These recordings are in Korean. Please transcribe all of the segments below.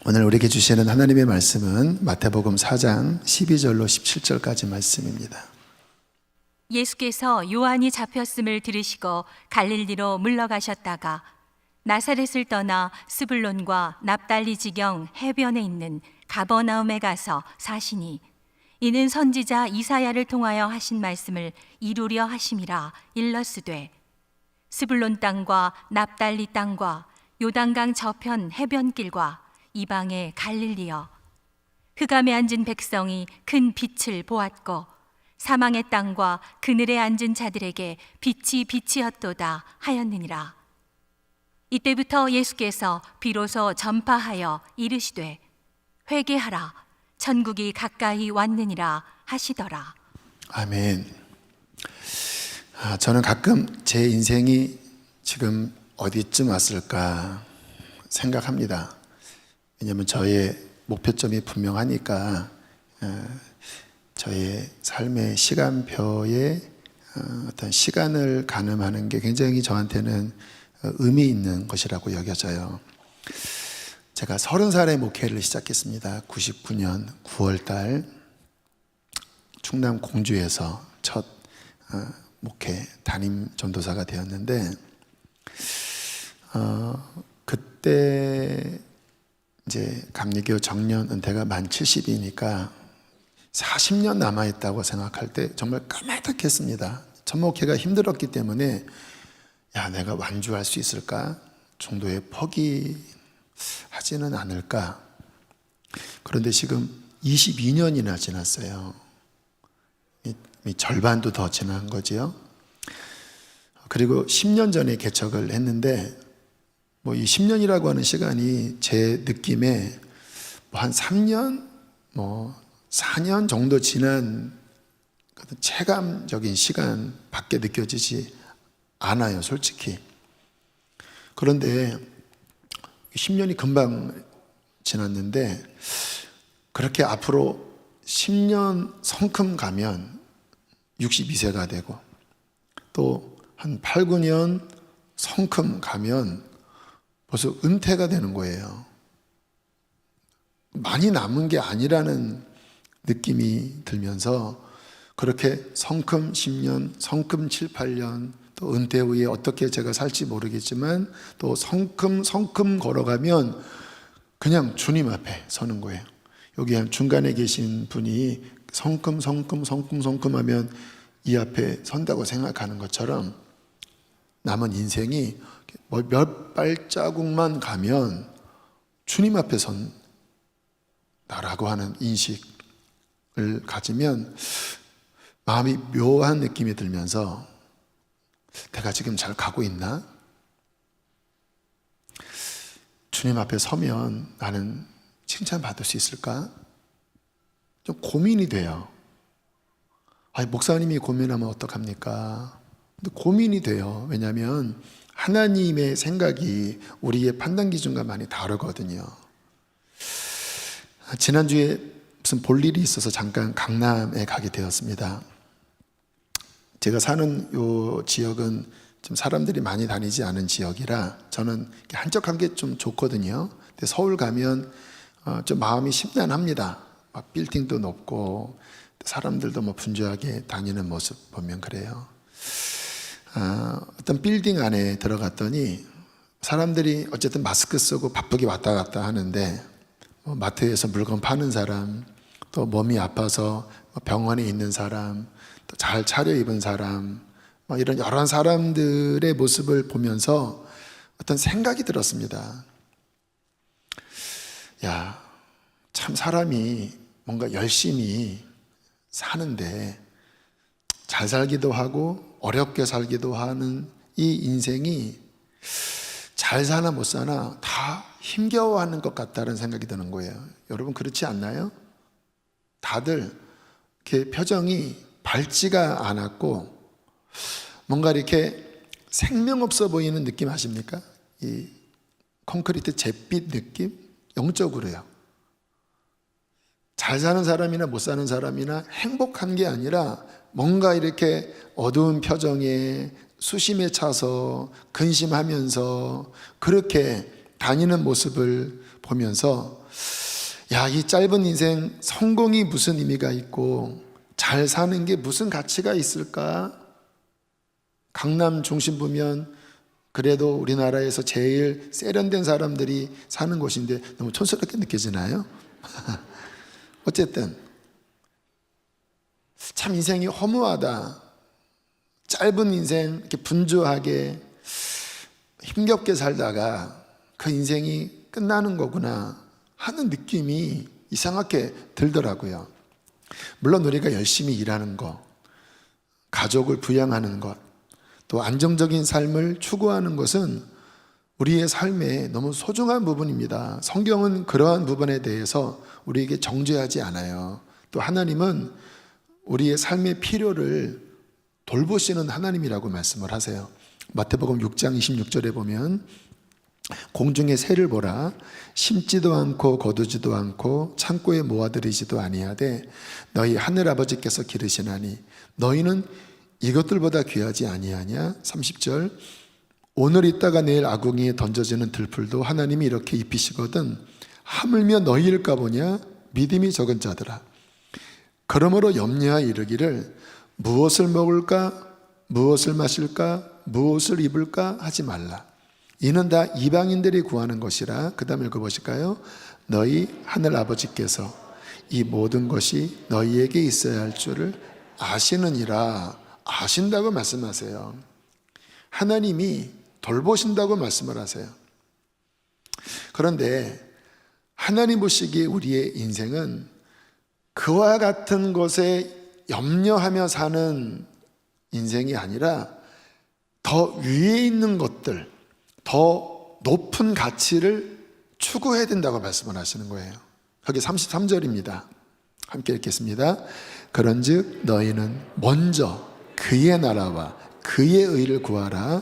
오늘 우리에게 주시는 하나님의 말씀은 마태복음 4장 12절로 17절까지 말씀입니다. 예수께서 요한이 잡혔음을 들으시고 갈릴리로 물러가셨다가 나사렛을 떠나 스불론과 납달리 지경 해변에 있는 가버나움에 가서 사시니 이는 선지자 이사야를 통하여 하신 말씀을 이루려 하심이라. 일러스되 스불론 땅과 납달리 땅과 요단강 저편 해변길과 이방의 갈릴리여, 흑암에 앉은 백성이 큰 빛을 보았고 사망의 땅과 그늘에 앉은 자들에게 빛이 빛이었도다 하였느니라. 이때부터 예수께서 비로소 전파하여 이르시되 회개하라, 천국이 가까이 왔느니라 하시더라. 아멘. 저는 가끔 제 인생이 지금 어디쯤 왔을까 생각합니다. 왜냐하면 저의 목표점이 분명하니까 저의 삶의 시간표에 어떤 시간을 가늠하는 게 굉장히 저한테는 의미 있는 것이라고 여겨져요. 제가 30살에 목회를 시작했습니다. 99년 9월달 충남 공주에서 첫 목회 담임 전도사가 되었는데 그때 이제 감리교 정년 은퇴가 만 70이니까 40년 남아있다고 생각할 때 정말 까마득했습니다. 첫 목회가 힘들었기 때문에 내가 완주할 수 있을까? 정도의 포기하지는 않을까? 그런데 지금 22년이나 지났어요. 절반도 더 지난 거지요. 그리고 10년 전에 개척을 했는데 이 10년이라고 하는 시간이 제 느낌에 한 3년, 4년 정도 지난 체감적인 시간밖에 느껴지지 않아요, 솔직히. 그런데 10년이 금방 지났는데 그렇게 앞으로 10년 성큼 가면 62세가 되고 또 한 8, 9년 성큼 가면 벌써 은퇴가 되는 거예요. 많이 남은 게 아니라는 느낌이 들면서 그렇게 성큼 10년, 성큼 7, 8년, 또 은퇴 후에 어떻게 제가 살지 모르겠지만 또 성큼 걸어가면 그냥 주님 앞에 서는 거예요. 여기 중간에 계신 분이 성큼 하면 이 앞에 선다고 생각하는 것처럼 남은 인생이 몇 발자국만 가면 주님 앞에 선다라고 하는 인식을 가지면 마음이 묘한 느낌이 들면서 내가 지금 잘 가고 있나? 주님 앞에 서면 나는 칭찬받을 수 있을까? 좀 고민이 돼요. 목사님이 고민하면 어떡합니까? 근데 고민이 돼요. 왜냐하면 하나님의 생각이 우리의 판단 기준과 많이 다르거든요. 지난주에 무슨 볼 일이 있어서 잠깐 강남에 가게 되었습니다. 제가 사는 요 지역은 좀 사람들이 많이 다니지 않은 지역이라 저는 한적한 게 좀 좋거든요. 근데 서울 가면 좀 마음이 심란합니다. 막 빌딩도 높고 사람들도 분주하게 다니는 모습 보면 그래요. 어떤 빌딩 안에 들어갔더니 사람들이 어쨌든 마스크 쓰고 바쁘게 왔다 갔다 하는데 마트에서 물건 파는 사람, 또 몸이 아파서 병원에 있는 사람, 또 잘 차려입은 사람, 이런 여러 사람들의 모습을 보면서 어떤 생각이 들었습니다. 참 사람이 뭔가 열심히 사는데 잘 살기도 하고 어렵게 살기도 하는 이 인생이 잘 사나 못 사나 다 힘겨워하는 것 같다는 생각이 드는 거예요. 여러분 그렇지 않나요? 다들 이렇게 표정이 밝지가 않았고 뭔가 이렇게 생명 없어 보이는 느낌 아십니까? 이 콘크리트 잿빛 느낌? 영적으로요. 잘 사는 사람이나 못 사는 사람이나 행복한 게 아니라 뭔가 이렇게 어두운 표정에 수심에 차서 근심하면서 그렇게 다니는 모습을 보면서 야, 이 짧은 인생 성공이 무슨 의미가 있고 잘 사는 게 무슨 가치가 있을까? 강남 중심부면 그래도 우리나라에서 제일 세련된 사람들이 사는 곳인데 너무 촌스럽게 느껴지나요? 어쨌든 참 인생이 허무하다. 짧은 인생 이렇게 분주하게 힘겹게 살다가 그 인생이 끝나는 거구나 하는 느낌이 이상하게 들더라고요. 물론 우리가 열심히 일하는 것, 가족을 부양하는 것, 또 안정적인 삶을 추구하는 것은 우리의 삶에 너무 소중한 부분입니다. 성경은 그러한 부분에 대해서 우리에게 정죄하지 않아요. 또 하나님은 우리의 삶의 필요를 돌보시는 하나님이라고 말씀을 하세요. 마태복음 6장 26절에 보면 공중의 새를 보라. 심지도 않고 거두지도 않고 창고에 모아들이지도 아니하되 너희 하늘 아버지께서 기르시나니 너희는 이것들보다 귀하지 아니하냐. 30절 오늘 있다가 내일 아궁이에 던져지는 들풀도 하나님이 이렇게 입히시거든 하물며 너희일까 보냐. 믿음이 적은 자들아 그러므로 염려하여 이르기를 무엇을 먹을까 무엇을 마실까 무엇을 입을까 하지 말라. 이는 다 이방인들이 구하는 것이라. 그 다음 읽어보실까요? 너희 하늘 아버지께서 이 모든 것이 너희에게 있어야 할 줄을 아시느니라. 아신다고 말씀하세요. 하나님이 돌보신다고 말씀을 하세요. 그런데 하나님 보시기에 우리의 인생은 그와 같은 것에 염려하며 사는 인생이 아니라 더 위에 있는 것들, 더 높은 가치를 추구해야 된다고 말씀을 하시는 거예요. 거기 33절입니다. 함께 읽겠습니다. 그런즉 너희는 먼저 그의 나라와 그의 의를 구하라.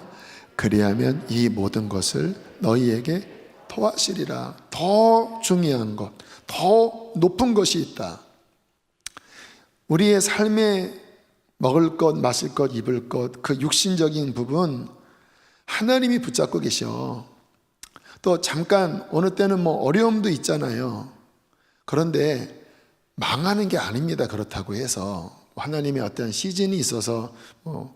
그리하면 이 모든 것을 너희에게 더하시리라. 더 중요한 것, 더 높은 것이 있다. 우리의 삶에 먹을 것, 마실 것, 입을 것, 그 육신적인 부분 하나님이 붙잡고 계셔. 또 잠깐 어느 때는 뭐 어려움도 있잖아요. 그런데 망하는 게 아닙니다. 그렇다고 해서 하나님의 어떤 시즌이 있어서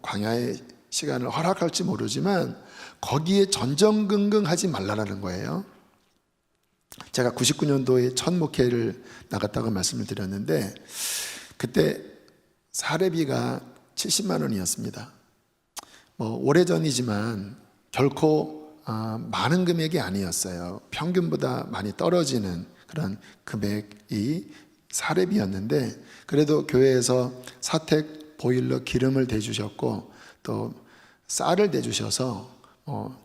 광야의 시간을 허락할지 모르지만 거기에 전전긍긍하지 말라라는 거예요. 제가 99년도에 첫 목회를 나갔다고 말씀을 드렸는데 그때 사례비가 70만 원이었습니다. 오래전이지만 결코 많은 금액이 아니었어요. 평균보다 많이 떨어지는 그런 금액이 사례비였는데 그래도 교회에서 사택 보일러 기름을 대주셨고 또 쌀을 대주셔서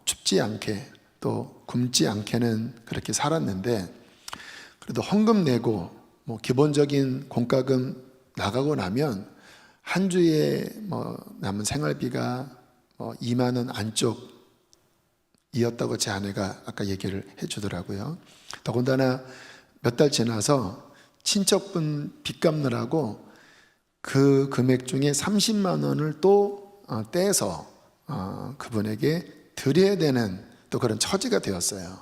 춥지 않게 또 굶지 않게는 그렇게 살았는데 그래도 헌금 내고 기본적인 공과금 나가고 나면 한 주에 남은 생활비가 2만 원 안쪽이었다고 제 아내가 아까 얘기를 해주더라고요. 더군다나 몇 달 지나서 친척분 빚 갚느라고 그 금액 중에 30만 원을 또 떼서 그분에게 드려야 되는 또 그런 처지가 되었어요.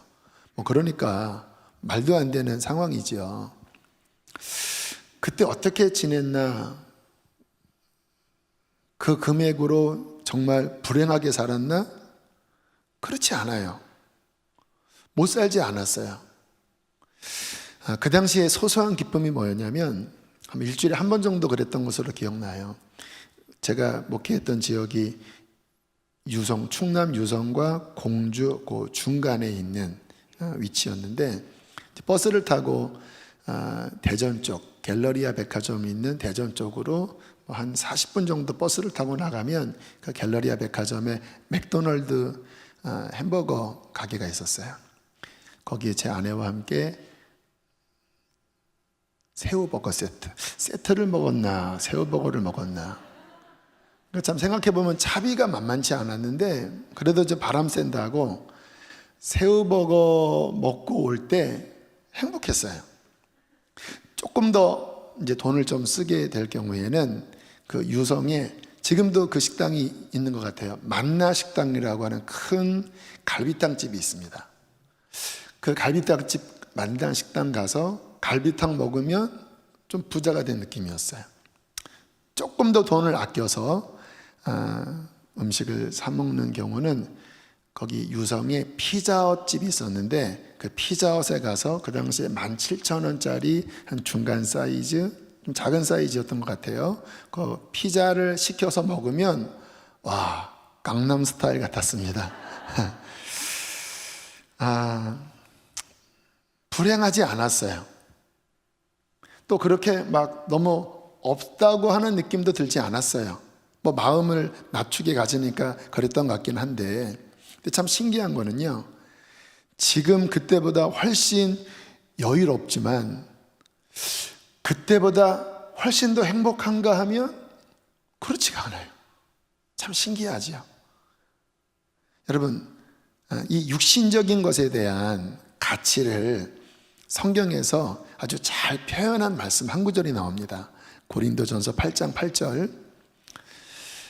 그러니까 말도 안 되는 상황이죠. 그때 어떻게 지냈나? 그 금액으로 정말 불행하게 살았나? 그렇지 않아요. 못 살지 않았어요. 그 당시에 소소한 기쁨이 뭐였냐면 일주일에 한 번 정도 그랬던 것으로 기억나요. 제가 목회했던 지역이 충남 유성과 공주 그 중간에 있는 위치였는데 버스를 타고 대전 쪽 갤러리아 백화점이 있는 대전 쪽으로 한 40분 정도 버스를 타고 나가면 그 갤러리아 백화점에 맥도날드 햄버거 가게가 있었어요. 거기에 제 아내와 함께 새우버거 세트를 먹었나 새우버거를 먹었나. 참 생각해보면 차비가 만만치 않았는데 그래도 저 바람 쐰다고 새우버거 먹고 올 때 행복했어요. 조금 더 이제 돈을 좀 쓰게 될 경우에는 그 유성에 지금도 그 식당이 있는 것 같아요. 만나 식당이라고 하는 큰 갈비탕집이 있습니다. 그 갈비탕집 만당 식당 가서 갈비탕 먹으면 좀 부자가 된 느낌이었어요. 조금 더 돈을 아껴서 음식을 사 먹는 경우는 거기 유성에 피자헛집이 있었는데 그 피자헛에 가서 그 당시에 17,000원짜리 한 중간 사이즈, 좀 작은 사이즈였던 것 같아요. 그 피자를 시켜서 먹으면 와, 강남 스타일 같았습니다. 불행하지 않았어요. 또 그렇게 막 너무 없다고 하는 느낌도 들지 않았어요. 뭐 마음을 낮추게 가지니까 그랬던 것 같긴 한데, 근데 참 신기한 거는요, 지금 그때보다 훨씬 여유롭지만 그때보다 훨씬 더 행복한가 하면 그렇지가 않아요. 참 신기하죠. 여러분, 이 육신적인 것에 대한 가치를 성경에서 아주 잘 표현한 말씀 한 구절이 나옵니다. 고린도전서 8장 8절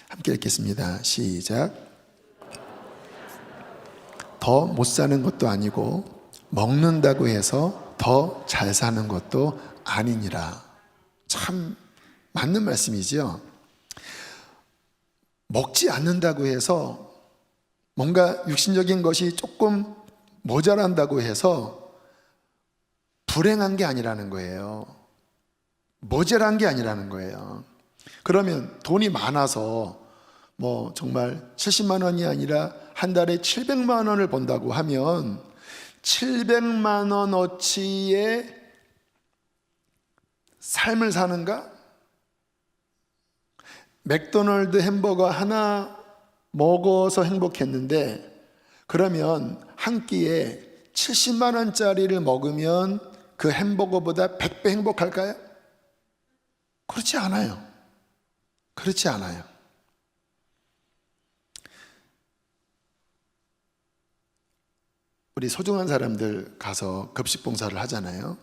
함께 읽겠습니다. 시작. 더 못 사는 것도 아니고 먹는다고 해서 더 잘 사는 것도 아니니라. 참 맞는 말씀이지요. 먹지 않는다고 해서 뭔가 육신적인 것이 조금 모자란다고 해서 불행한 게 아니라는 거예요. 모자란 게 아니라는 거예요. 그러면 돈이 많아서 뭐 정말 70만 원이 아니라 한 달에 700만 원을 번다고 하면 700만 원어치의 삶을 사는가? 맥도날드 햄버거 하나 먹어서 행복했는데, 그러면 한 끼에 70만 원짜리를 먹으면 그 햄버거보다 100배 행복할까요? 그렇지 않아요. 그렇지 않아요. 우리 소중한 사람들 가서 급식 봉사를 하잖아요.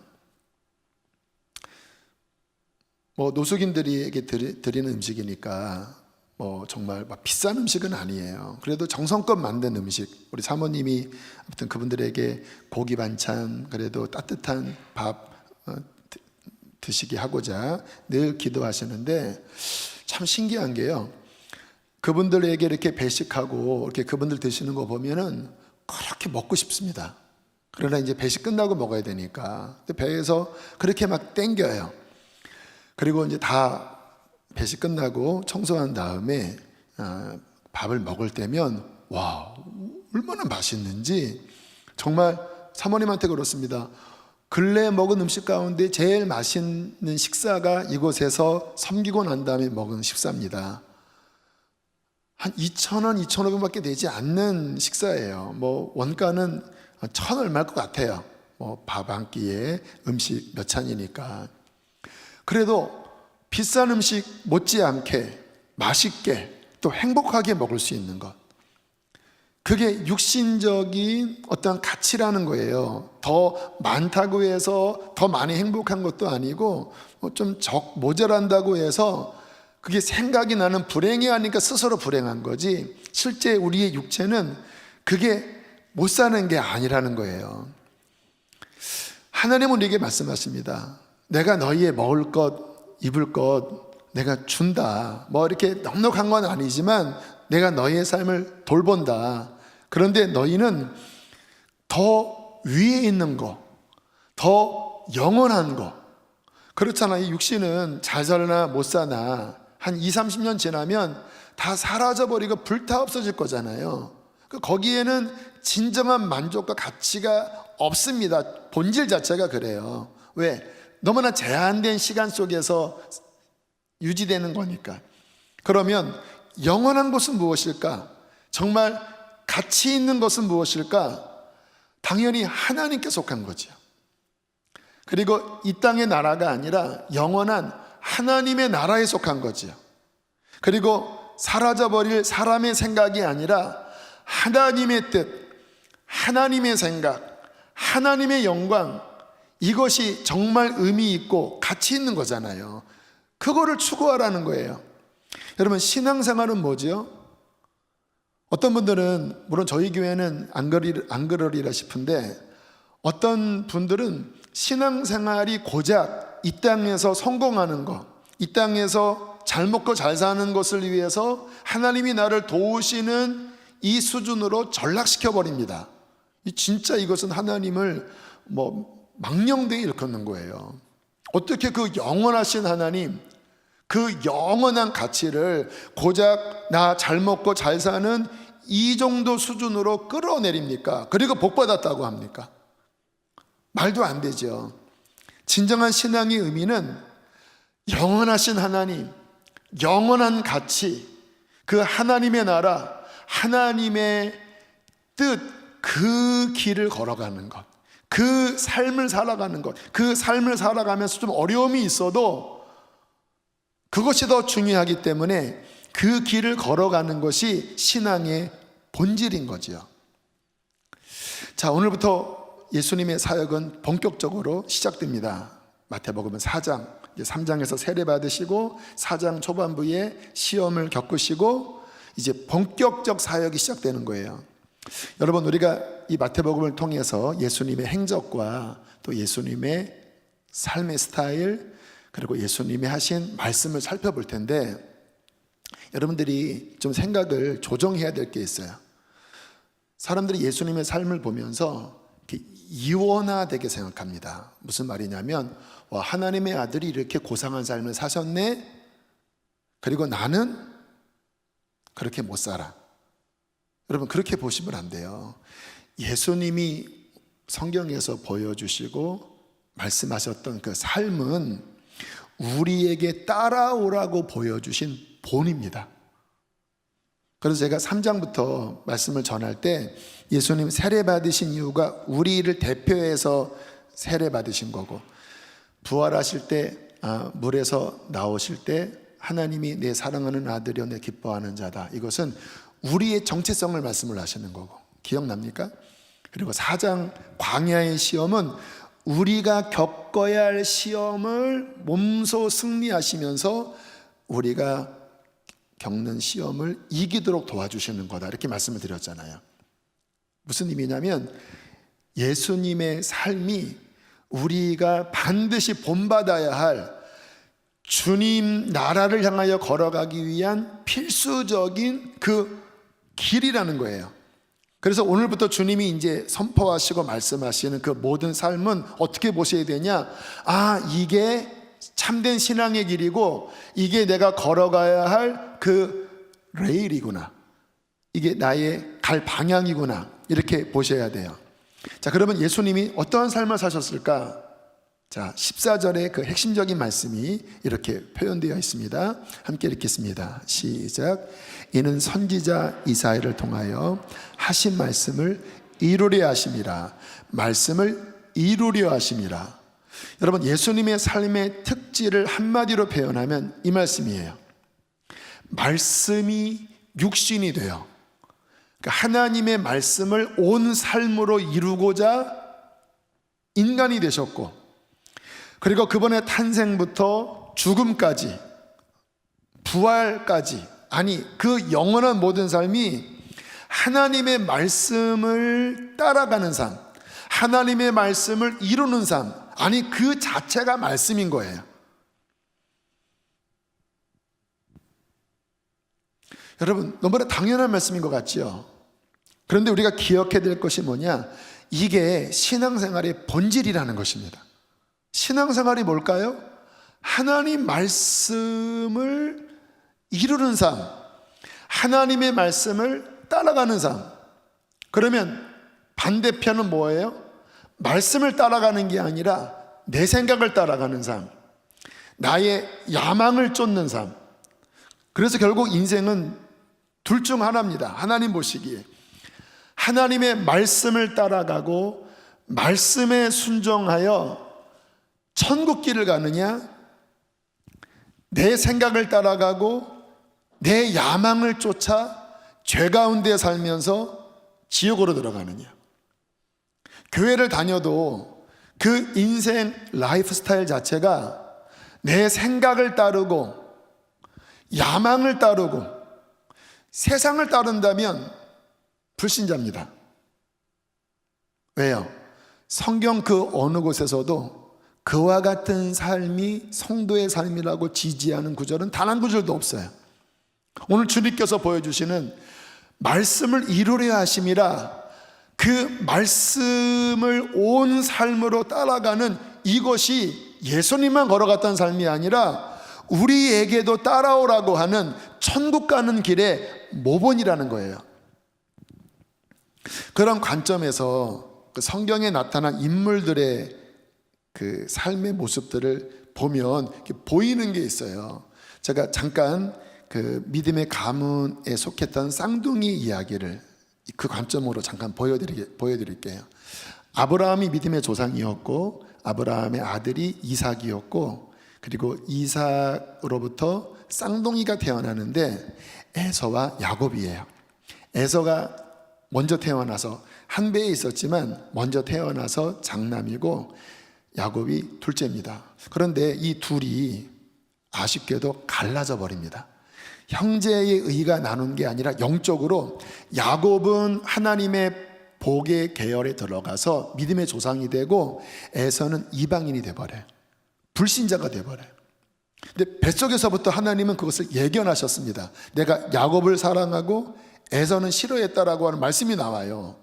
뭐 노숙인들에게 드리는 음식이니까 뭐 정말 막 비싼 음식은 아니에요. 그래도 정성껏 만든 음식, 우리 사모님이 아무튼 그분들에게 고기 반찬, 그래도 따뜻한 밥 드시게 하고자 늘 기도하시는데, 참 신기한 게요, 그분들에게 이렇게 배식하고 이렇게 그분들 드시는 거 보면은 그렇게 먹고 싶습니다. 그러나 이제 배식 끝나고 먹어야 되니까 배에서 그렇게 막 땡겨요. 그리고 이제 다 배식 끝나고 청소한 다음에 밥을 먹을 때면 와, 얼마나 맛있는지 정말 사모님한테 그렇습니다. 근래 먹은 음식 가운데 제일 맛있는 식사가 이곳에서 섬기고 난 다음에 먹은 식사입니다. 한 2,000원, 2,500원밖에 되지 않는 식사예요. 뭐 원가는 1,000 얼마일 것 같아요. 뭐 밥 한 끼에 음식 몇 찬이니까. 그래도 비싼 음식 못지않게 맛있게 또 행복하게 먹을 수 있는 것, 그게 육신적인 어떤 가치라는 거예요. 더 많다고 해서 더 많이 행복한 것도 아니고 좀 모자란다고 해서 그게 생각이 나는 불행이 아니니까 스스로 불행한 거지, 실제 우리의 육체는 그게 못 사는 게 아니라는 거예요. 하나님은 우리에게 말씀하십니다. 내가 너희의 먹을 것, 입을 것 내가 준다. 뭐 이렇게 넉넉한 건 아니지만 내가 너희의 삶을 돌본다. 그런데 너희는 더 위에 있는 거, 더 영원한 거, 그렇잖아. 이 육신은 잘 사나 못 사나 한 20-30년 지나면 다 사라져버리고 불타 없어질 거잖아요. 거기에는 진정한 만족과 가치가 없습니다. 본질 자체가 그래요. 왜? 너무나 제한된 시간 속에서 유지되는 거니까. 그러면 영원한 것은 무엇일까? 정말 가치 있는 것은 무엇일까? 당연히 하나님께 속한 거죠. 그리고 이 땅의 나라가 아니라 영원한 하나님의 나라에 속한 거죠. 그리고 사라져버릴 사람의 생각이 아니라 하나님의 뜻, 하나님의 생각, 하나님의 영광, 이것이 정말 의미 있고 가치 있는 거잖아요. 그거를 추구하라는 거예요. 여러분, 신앙생활은 뭐죠? 어떤 분들은, 물론 저희 교회는 안 그러리라 싶은데, 어떤 분들은 신앙생활이 고작 이 땅에서 성공하는 것, 이 땅에서 잘 먹고 잘 사는 것을 위해서 하나님이 나를 도우시는 이 수준으로 전락시켜 버립니다. 진짜 이것은 하나님을 망령되게 일컫는 거예요. 어떻게 그 영원하신 하나님, 그 영원한 가치를 고작 나 잘 먹고 잘 사는 이 정도 수준으로 끌어내립니까? 그리고 복받았다고 합니까? 말도 안 되죠. 진정한 신앙의 의미는 영원하신 하나님, 영원한 가치, 그 하나님의 나라, 하나님의 뜻, 그 길을 걸어가는 것, 그 삶을 살아가는 것, 그 삶을 살아가면서 좀 어려움이 있어도 그것이 더 중요하기 때문에 그 길을 걸어가는 것이 신앙의 본질인 거지요. 자, 오늘부터 예수님의 사역은 본격적으로 시작됩니다. 마태복음 4장, 3장에서 세례 받으시고 4장 초반부에 시험을 겪으시고 이제 본격적 사역이 시작되는 거예요. 여러분, 우리가 이 마태복음을 통해서 예수님의 행적과 또 예수님의 삶의 스타일, 그리고 예수님이 하신 말씀을 살펴볼 텐데, 여러분들이 좀 생각을 조정해야 될 게 있어요. 사람들이 예수님의 삶을 보면서 이렇게 이원화되게 생각합니다. 무슨 말이냐면, 와, 하나님의 아들이 이렇게 고상한 삶을 사셨네? 그리고 나는 그렇게 못 살아. 여러분, 그렇게 보시면 안 돼요. 예수님이 성경에서 보여주시고 말씀하셨던 그 삶은 우리에게 따라오라고 보여주신 본입니다. 그래서 제가 3장부터 말씀을 전할 때 예수님 세례 받으신 이유가 우리를 대표해서 세례 받으신 거고, 부활하실 때 물에서 나오실 때 하나님이 내 사랑하는 아들이여 내 기뻐하는 자다, 이것은 우리의 정체성을 말씀을 하시는 거고, 기억납니까? 그리고 4장 광야의 시험은 우리가 겪어야 할 시험을 몸소 승리하시면서 우리가 겪는 시험을 이기도록 도와주시는 거다, 이렇게 말씀을 드렸잖아요. 무슨 의미냐면 예수님의 삶이 우리가 반드시 본받아야 할 주님 나라를 향하여 걸어가기 위한 필수적인 그 길이라는 거예요. 그래서 오늘부터 주님이 이제 선포하시고 말씀하시는 그 모든 삶은 어떻게 보셔야 되냐? 이게 참된 신앙의 길이고, 이게 내가 걸어가야 할 그 레일이구나, 이게 나의 갈 방향이구나, 이렇게 보셔야 돼요. 자, 그러면 예수님이 어떠한 삶을 사셨을까? 자, 14절에 그 핵심적인 말씀이 이렇게 표현되어 있습니다. 함께 읽겠습니다. 시작. 이는 선지자 이사야를 통하여 하신 말씀을 이루려 하심이라. 말씀을 이루려 하심이라. 여러분, 예수님의 삶의 특질을 한마디로 표현하면 이 말씀이에요. 말씀이 육신이 돼요. 그러니까 하나님의 말씀을 온 삶으로 이루고자 인간이 되셨고, 그리고 그분의 탄생부터 죽음까지, 부활까지, 그 영원한 모든 삶이 하나님의 말씀을 따라가는 삶, 하나님의 말씀을 이루는 삶, 그 자체가 말씀인 거예요. 여러분, 너무나 당연한 말씀인 것 같죠? 그런데 우리가 기억해야 될 것이 뭐냐? 이게 신앙생활의 본질이라는 것입니다. 신앙생활이 뭘까요? 하나님 말씀을 이루는 삶, 하나님의 말씀을 따라가는 삶. 그러면 반대편은 뭐예요? 말씀을 따라가는 게 아니라 내 생각을 따라가는 삶, 나의 야망을 쫓는 삶. 그래서 결국 인생은 둘 중 하나입니다. 하나님 보시기에 하나님의 말씀을 따라가고 말씀에 순종하여 천국 길을 가느냐, 내 생각을 따라가고 내 야망을 쫓아 죄 가운데 살면서 지옥으로 들어가느냐. 교회를 다녀도 그 인생 라이프 스타일 자체가 내 생각을 따르고 야망을 따르고 세상을 따른다면 불신자입니다. 왜요? 성경 그 어느 곳에서도 그와 같은 삶이 성도의 삶이라고 지지하는 구절은 단 한 구절도 없어요. 오늘 주님께서 보여주시는 말씀을 이루려 하심이라, 그 말씀을 온 삶으로 따라가는 이것이 예수님만 걸어갔던 삶이 아니라 우리에게도 따라오라고 하는 천국 가는 길의 모본이라는 거예요. 그런 관점에서 그 성경에 나타난 인물들의 그 삶의 모습들을 보면 보이는 게 있어요. 제가 잠깐 그 믿음의 가문에 속했던 쌍둥이 이야기를 그 관점으로 잠깐 보여드릴게요. 아브라함이 믿음의 조상이었고, 아브라함의 아들이 이삭이었고, 그리고 이삭으로부터 쌍둥이가 태어나는데 에서와 야곱이에요. 에서가 먼저 태어나서 한 배에 있었지만 먼저 태어나서 장남이고, 야곱이 둘째입니다. 그런데 이 둘이 아쉽게도 갈라져 버립니다. 형제의 의가 나눈 게 아니라 영적으로 야곱은 하나님의 복의 계열에 들어가서 믿음의 조상이 되고, 에서는 이방인이 돼버려요. 불신자가 돼버려요. 근데 뱃속에서부터 하나님은 그것을 예견하셨습니다. 내가 야곱을 사랑하고 에서는 싫어했다라고 하는 말씀이 나와요.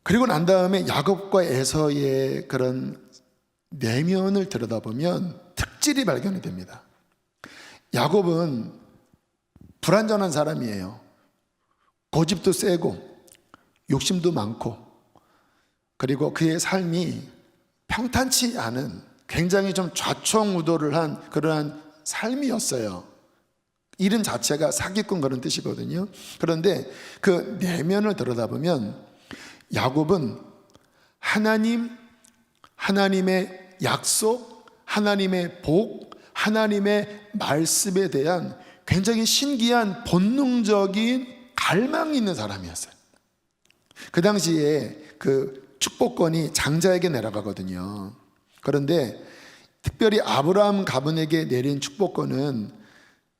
그리고 난 다음에 야곱과 에서의 그런 내면을 들여다보면 특질이 발견이 됩니다. 야곱은 불완전한 사람이에요. 고집도 세고 욕심도 많고, 그리고 그의 삶이 평탄치 않은 굉장히 좀 좌충우돌을 한 그러한 삶이었어요. 이름 자체가 사기꾼 그런 뜻이거든요. 그런데 그 내면을 들여다보면 야곱은 하나님의 약속, 하나님의 복, 하나님의 말씀에 대한 굉장히 신기한 본능적인 갈망이 있는 사람이었어요. 그 당시에 그 축복권이 장자에게 내려가거든요. 그런데 특별히 아브라함 가문에게 내린 축복권은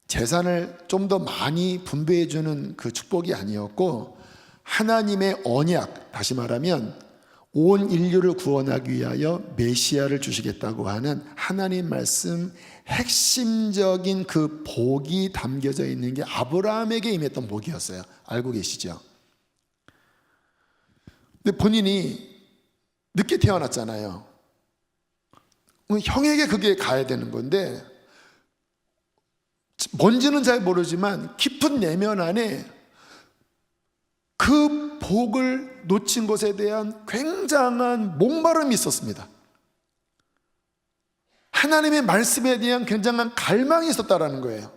재산을 좀 더 많이 분배해 주는 그 축복이 아니었고, 하나님의 언약, 다시 말하면 온 인류를 구원하기 위하여 메시아를 주시겠다고 하는 하나님 말씀 핵심적인 그 복이 담겨져 있는 게 아브라함에게 임했던 복이었어요. 알고 계시죠? 근데 본인이 늦게 태어났잖아요. 형에게 그게 가야 되는 건데, 뭔지는 잘 모르지만 깊은 내면 안에 그 복을 놓친 것에 대한 굉장한 목마름이 있었습니다. 하나님의 말씀에 대한 굉장한 갈망이 있었다라는 거예요.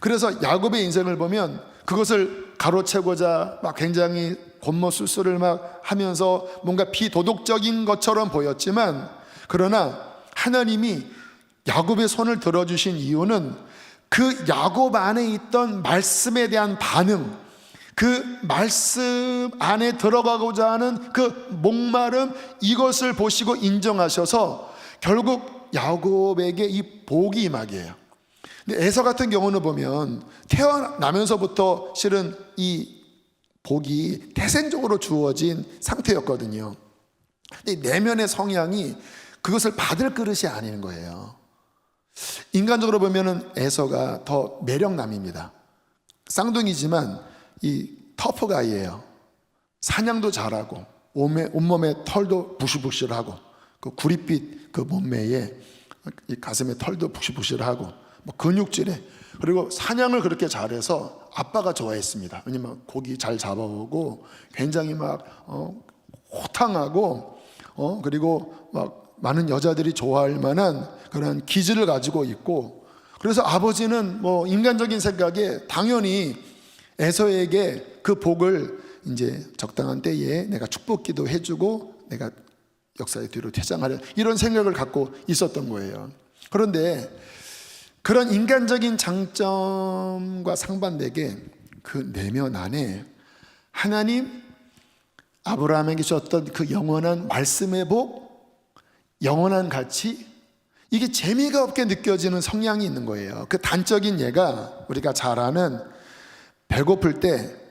그래서 야곱의 인생을 보면 그것을 가로채고자 막 굉장히 곤모술수를 막 하면서 뭔가 비도덕적인 것처럼 보였지만, 그러나 하나님이 야곱의 손을 들어주신 이유는 그 야곱 안에 있던 말씀에 대한 반응, 그 말씀 안에 들어가고자 하는 그 목마름, 이것을 보시고 인정하셔서 결국 야곱에게 이 복이 임하게요. 근데 에서 같은 경우는 보면 태어나면서부터 실은 이 복이 태생적으로 주어진 상태였거든요. 근데 내면의 성향이 그것을 받을 그릇이 아닌 거예요. 인간적으로 보면은 에서가 더 매력남입니다. 쌍둥이지만 이 터프가이예요. 사냥도 잘하고 온몸에 털도 부실부실하고, 그 구릿빛 그 몸매에 이 가슴에 털도 부실부실하고, 뭐 근육질에, 그리고 사냥을 그렇게 잘해서 아빠가 좋아했습니다. 왜냐면 고기 잘 잡아오고 굉장히 막 호탕하고 그리고 막 많은 여자들이 좋아할 만한 그런 기질을 가지고 있고, 그래서 아버지는 뭐 인간적인 생각에 당연히 에서에게 그 복을 이제 적당한 때에 내가 축복기도 해주고 내가 역사의 뒤로 퇴장하려, 이런 생각을 갖고 있었던 거예요. 그런데 그런 인간적인 장점과 상반되게 그 내면 안에 하나님, 아브라함에게 주셨던 그 영원한 말씀의 복, 영원한 가치, 이게 재미가 없게 느껴지는 성향이 있는 거예요. 그 단적인 예가 우리가 잘 아는 배고플 때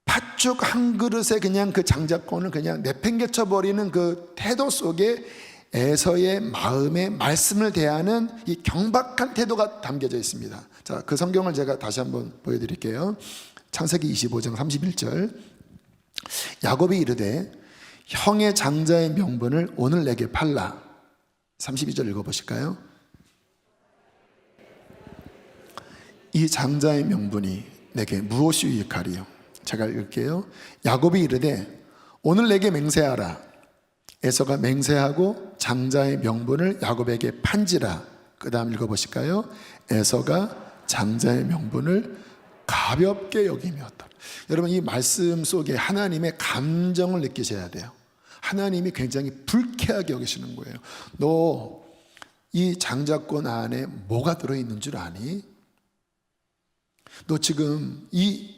팥 팥죽 한 그릇에 그냥 그 장자권을 그냥 내팽개쳐 버리는 그 태도 속에 에서의 마음에 말씀을 대하는 이 경박한 태도가 담겨져 있습니다. 자, 그 성경을 제가 다시 한번 보여드릴게요. 창세기 25장 31절. 야곱이 이르되 형의 장자의 명분을 오늘 내게 팔라. 32절 읽어보실까요? 이 장자의 명분이 내게 무엇이 유익하리요? 제가 읽을게요. 야곱이 이르되 오늘 내게 맹세하라. 에서가 맹세하고 장자의 명분을 야곱에게 판지라. 그 다음 읽어보실까요? 에서가 장자의 명분을 가볍게 여기me었다. 여러분, 이 말씀 속에 하나님의 감정을 느끼셔야 돼요. 하나님이 굉장히 불쾌하게 여기시는 거예요. 너 이 장자권 안에 뭐가 들어있는 줄 아니? 너 지금 이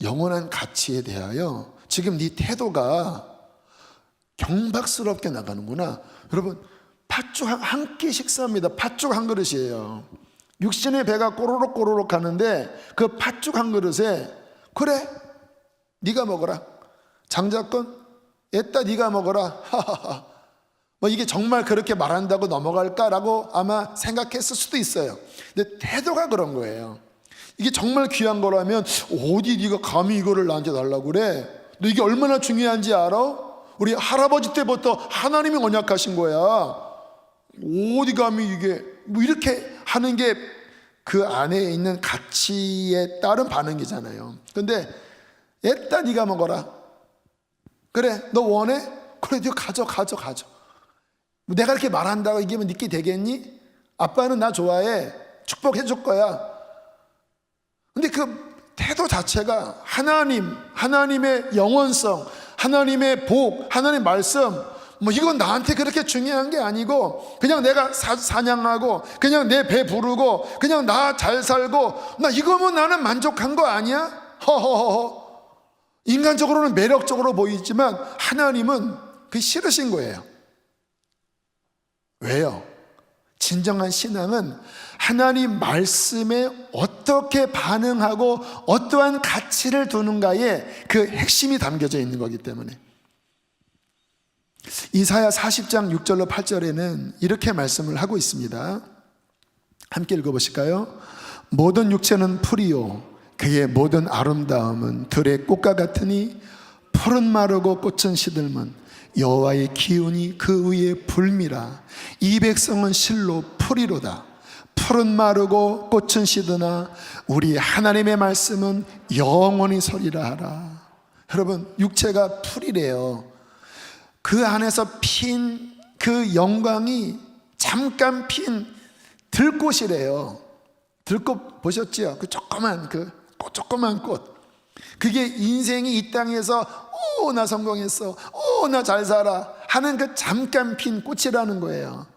영원한 가치에 대하여 지금 네 태도가 경박스럽게 나가는구나. 여러분, 팥죽 한 끼 식사입니다. 팥죽 한 그릇이에요. 육신의 배가 꼬르륵 꼬르륵 가는데 그 팥죽 한 그릇에 그래 네가 먹어라. 장자권 애따 네가 먹어라. 하하하. 뭐 이게 정말 그렇게 말한다고 넘어갈까라고 아마 생각했을 수도 있어요. 근데 태도가 그런 거예요. 이게 정말 귀한 거라면 어디 네가 감히 이거를 나한테 달라고 그래? 너 이게 얼마나 중요한지 알아? 우리 할아버지 때부터 하나님이 언약하신 거야. 어디 감히 이게 뭐 이렇게 하는 게 그 안에 있는 가치에 따른 반응이잖아요. 근데 애따 네가 먹어라. 그래 너 원해? 그래 너 가져. 내가 이렇게 말한다고 이게 뭐 믿게 되겠니? 아빠는 나 좋아해. 축복해 줄 거야. 근데 그 태도 자체가 하나님의 영원성, 하나님의 복, 하나님의 말씀, 뭐 이건 나한테 그렇게 중요한 게 아니고 그냥 내가 사냥하고 그냥 내 배 부르고 그냥 나 잘 살고 나 이거면 나는 만족한 거 아니야? 허허허. 인간적으로는 매력적으로 보이지만 하나님은 그게 싫으신 거예요. 왜요? 진정한 신앙은 하나님 말씀에 어떻게 반응하고 어떠한 가치를 두는가에 그 핵심이 담겨져 있는 거기 때문에. 이사야 40장 6절로 8절에는 이렇게 말씀을 하고 있습니다. 함께 읽어보실까요? 모든 육체는 풀이요 그의 모든 아름다움은 들의 꽃과 같으니 풀은 마르고 꽃은 시들면 여호와의 기운이 그 위에 불미라. 이 백성은 실로 풀이로다. 풀은 마르고 꽃은 시드나 우리 하나님의 말씀은 영원히 서리라 하라. 여러분, 육체가 풀이래요. 그 안에서 핀 그 영광이 잠깐 핀 들꽃이래요. 들꽃 보셨죠? 그 조그만 조그만 꽃. 그게 인생이 이 땅에서 나 성공했어, 나 잘 살아 하는 그 잠깐 핀 꽃이라는 거예요.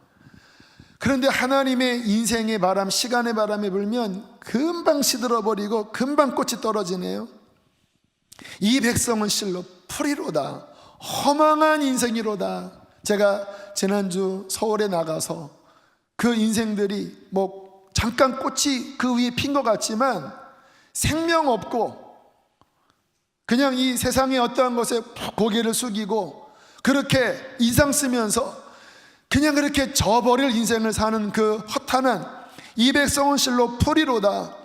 그런데 하나님의 인생의 바람, 시간의 바람이 불면 금방 시들어버리고 금방 꽃이 떨어지네요. 이 백성은 실로 풀이로다. 허망한 인생이로다. 제가 지난주 서울에 나가서 그 인생들이 뭐 잠깐 꽃이 그 위에 핀 것 같지만 생명 없고 그냥 이 세상의 어떠한 것에 고개를 숙이고 그렇게 이상 쓰면서 그냥 그렇게 저버릴 인생을 사는 그 허탄한 이 백성은 실로 풀이로다.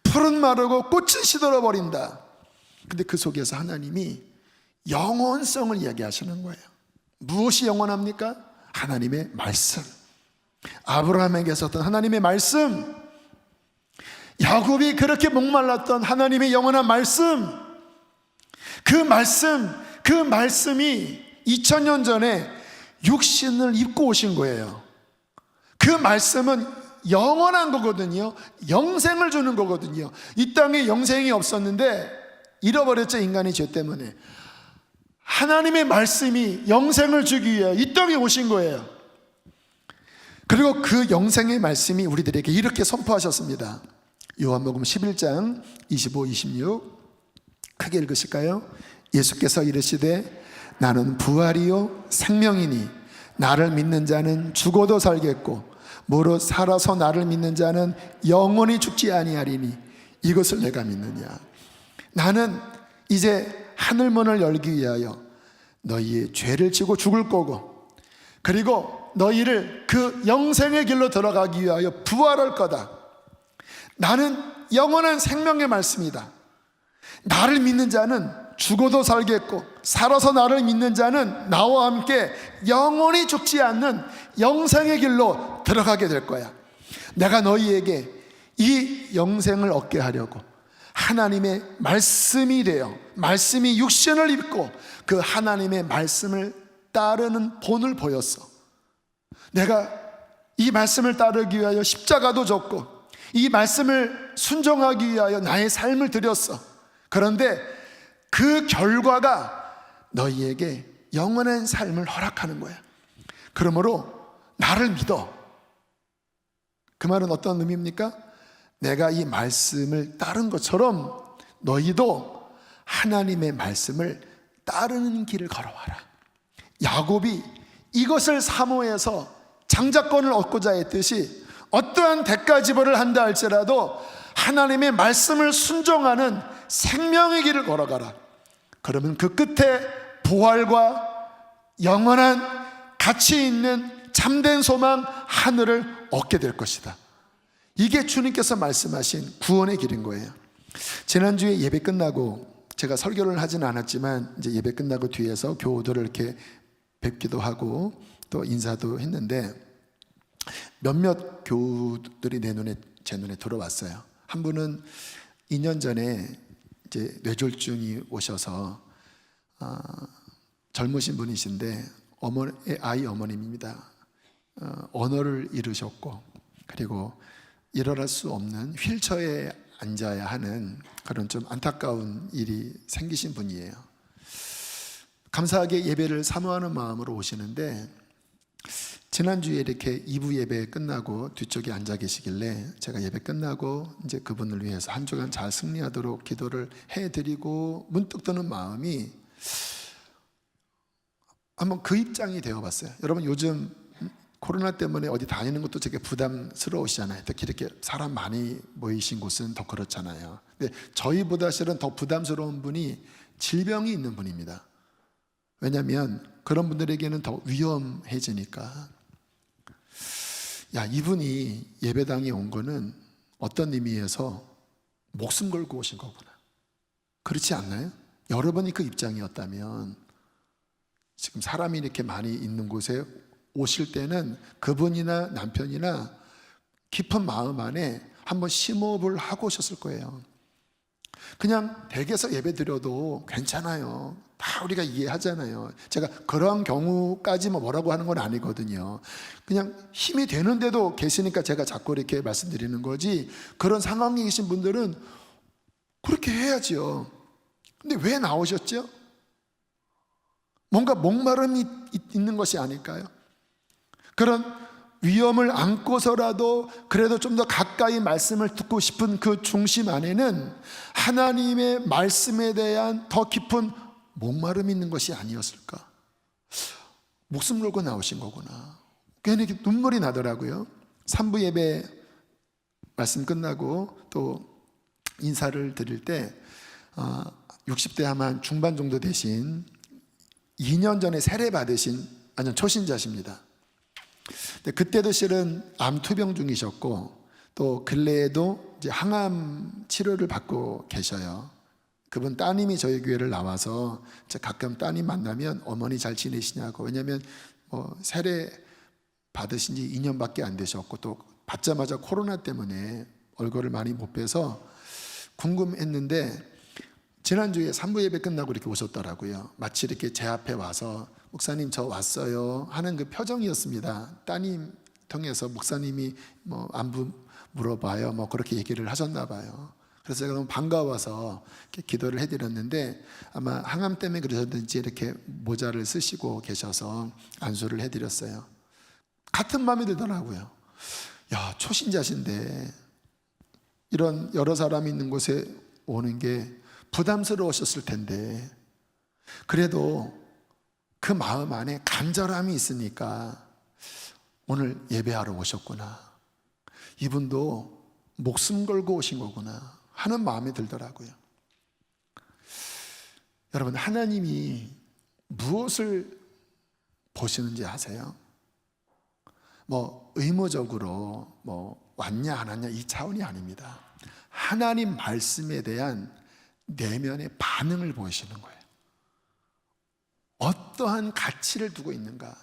풀은 마르고 꽃은 시들어버린다. 근데 그 속에서 하나님이 영원성을 이야기하시는 거예요. 무엇이 영원합니까? 하나님의 말씀. 아브라함에게 있었던 하나님의 말씀, 야곱이 그렇게 목말랐던 하나님의 영원한 말씀, 그 말씀이 2000년 전에 육신을 입고 오신 거예요. 그 말씀은 영원한 거거든요. 영생을 주는 거거든요. 이 땅에 영생이 없었는데 잃어버렸죠, 인간의 죄 때문에. 하나님의 말씀이 영생을 주기 위해 이 땅에 오신 거예요. 그리고 그 영생의 말씀이 우리들에게 이렇게 선포하셨습니다. 요한복음 11장 25, 26 크게 읽으실까요? 예수께서 이르시되 나는 부활이요 생명이니 나를 믿는 자는 죽어도 살겠고 무릇 살아서 나를 믿는 자는 영원히 죽지 아니하리니 이것을 내가 믿느냐. 나는 이제 하늘문을 열기 위하여 너희의 죄를 지고 죽을 거고, 그리고 너희를 그 영생의 길로 들어가기 위하여 부활할 거다. 나는 영원한 생명의 말씀이다. 나를 믿는 자는 죽어도 살겠고, 살아서 나를 믿는 자는 나와 함께 영원히 죽지 않는 영생의 길로 들어가게 될 거야. 내가 너희에게 이 영생을 얻게 하려고 하나님의 말씀이 되어, 말씀이 육신을 입고 그 하나님의 말씀을 따르는 본을 보였어. 내가 이 말씀을 따르기 위하여 십자가도 졌고, 이 말씀을 순종하기 위하여 나의 삶을 드렸어. 그런데 그 결과가 너희에게 영원한 삶을 허락하는 거야. 그러므로 나를 믿어. 그 말은 어떤 의미입니까? 내가 이 말씀을 따른 것처럼 너희도 하나님의 말씀을 따르는 길을 걸어와라. 야곱이 이것을 사모해서 장자권을 얻고자 했듯이 어떠한 대가지불을 한다 할지라도 하나님의 말씀을 순종하는 생명의 길을 걸어가라. 그러면 그 끝에 부활과 영원한 가치 있는 참된 소망, 하늘을 얻게 될 것이다. 이게 주님께서 말씀하신 구원의 길인 거예요. 지난주에 예배 끝나고, 제가 설교를 하진 않았지만 이제 예배 끝나고 뒤에서 교우들을 이렇게 뵙기도 하고 또 인사도 했는데, 몇몇 교우들이 제 눈에 들어왔어요. 한 분은 2년 전에 이제 뇌졸중이 오셔서 젊으신 분이신데 아이 어머님입니다. 언어를 잃으셨고, 그리고 일어날 수 없는 휠체어에 앉아야 하는 그런 좀 안타까운 일이 생기신 분이에요. 감사하게 예배를 사모하는 마음으로 오시는데, 지난주에 이렇게 2부 예배 끝나고 뒤쪽에 앉아 계시길래 제가 예배 끝나고 이제 그분을 위해서 한 주간 잘 승리하도록 기도를 해드리고 문득 드는 마음이, 한번 그 입장이 되어봤어요. 여러분, 요즘 코로나 때문에 어디 다니는 것도 되게 부담스러우시잖아요. 특히 이렇게 사람 많이 모이신 곳은 더 그렇잖아요. 근데 저희보다 실은 더 부담스러운 분이 질병이 있는 분입니다. 왜냐하면 그런 분들에게는 더 위험해지니까. 야, 이분이 예배당에 온 거는 어떤 의미에서 목숨 걸고 오신 거구나. 그렇지 않나요? 여러분이 그 입장이었다면 지금 사람이 이렇게 많이 있는 곳에 오실 때는 그분이나 남편이나 깊은 마음 안에 한번 심호흡을 하고 오셨을 거예요. 그냥 댁에서 예배 드려도 괜찮아요. 다 우리가 이해하잖아요. 제가 그런 경우까지 뭐라고 하는 건 아니거든요. 그냥 힘이 되는데도 계시니까 제가 자꾸 이렇게 말씀드리는 거지, 그런 상황에 계신 분들은 그렇게 해야지요. 근데 왜 나오셨죠? 뭔가 목마름이 있는 것이 아닐까요? 그런 위험을 안고서라도 그래도 좀 더 가까이 말씀을 듣고 싶은 그 중심 안에는 하나님의 말씀에 대한 더 깊은 목마름이 있는 것이 아니었을까? 목숨 걸고 나오신 거구나. 괜히 눈물이 나더라고요. 3부 예배 말씀 끝나고 또 인사를 드릴 때 60대 아마 중반 정도 되신 2년 전에 세례 받으신 완전 초신자십니다. 근데 그때도 실은 암투병 중이셨고, 또 근래에도 이제 항암 치료를 받고 계셔요. 그분 따님이 저희 교회를 나와서 가끔 따님 만나면 어머니 잘 지내시냐고, 왜냐하면 세례 받으신 지 2년밖에 안 되셨고, 또 받자마자 코로나 때문에 얼굴을 많이 못 뵈서 궁금했는데, 지난주에 3부 예배 끝나고 이렇게 오셨더라고요. 마치 이렇게 제 앞에 와서 목사님 저 왔어요 하는 그 표정이었습니다. 따님 통해서 목사님이 안부 물어봐요, 그렇게 얘기를 하셨나 봐요. 그래서 제가 너무 반가워서 이렇게 기도를 해드렸는데, 아마 항암 때문에 그러셨는지 이렇게 모자를 쓰시고 계셔서 안수를 해드렸어요. 같은 마음이 들더라고요. 야, 초신자신데 이런 여러 사람이 있는 곳에 오는 게 부담스러우셨을 텐데, 그래도 그 마음 안에 간절함이 있으니까 오늘 예배하러 오셨구나, 이분도 목숨 걸고 오신 거구나 하는 마음이 들더라고요. 여러분, 하나님이 무엇을 보시는지 아세요? 의무적으로 왔냐 안 왔냐 이 차원이 아닙니다. 하나님 말씀에 대한 내면의 반응을 보이시는 거예요. 어떠한 가치를 두고 있는가.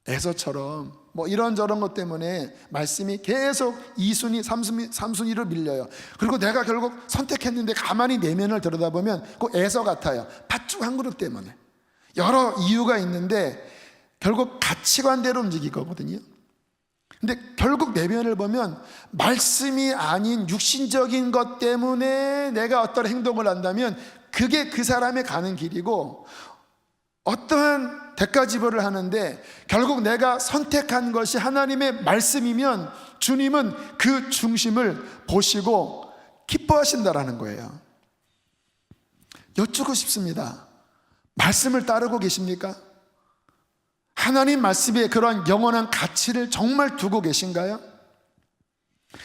에서처럼 이런저런 것 때문에 말씀이 계속 2순위, 3순위로 밀려요. 그리고 내가 결국 선택했는데 가만히 내면을 들여다보면 그 에서 같아요. 팥죽 한 그릇 때문에. 여러 이유가 있는데 결국 가치관대로 움직이거든요. 근데 결국 내면을 보면 말씀이 아닌 육신적인 것 때문에 내가 어떤 행동을 한다면 그게 그 사람의 가는 길이고, 어떠한 대가지불을 하는데 결국 내가 선택한 것이 하나님의 말씀이면 주님은 그 중심을 보시고 기뻐하신다라는 거예요. 여쭙고 싶습니다. 말씀을 따르고 계십니까? 하나님 말씀에 그러한 영원한 가치를 정말 두고 계신가요?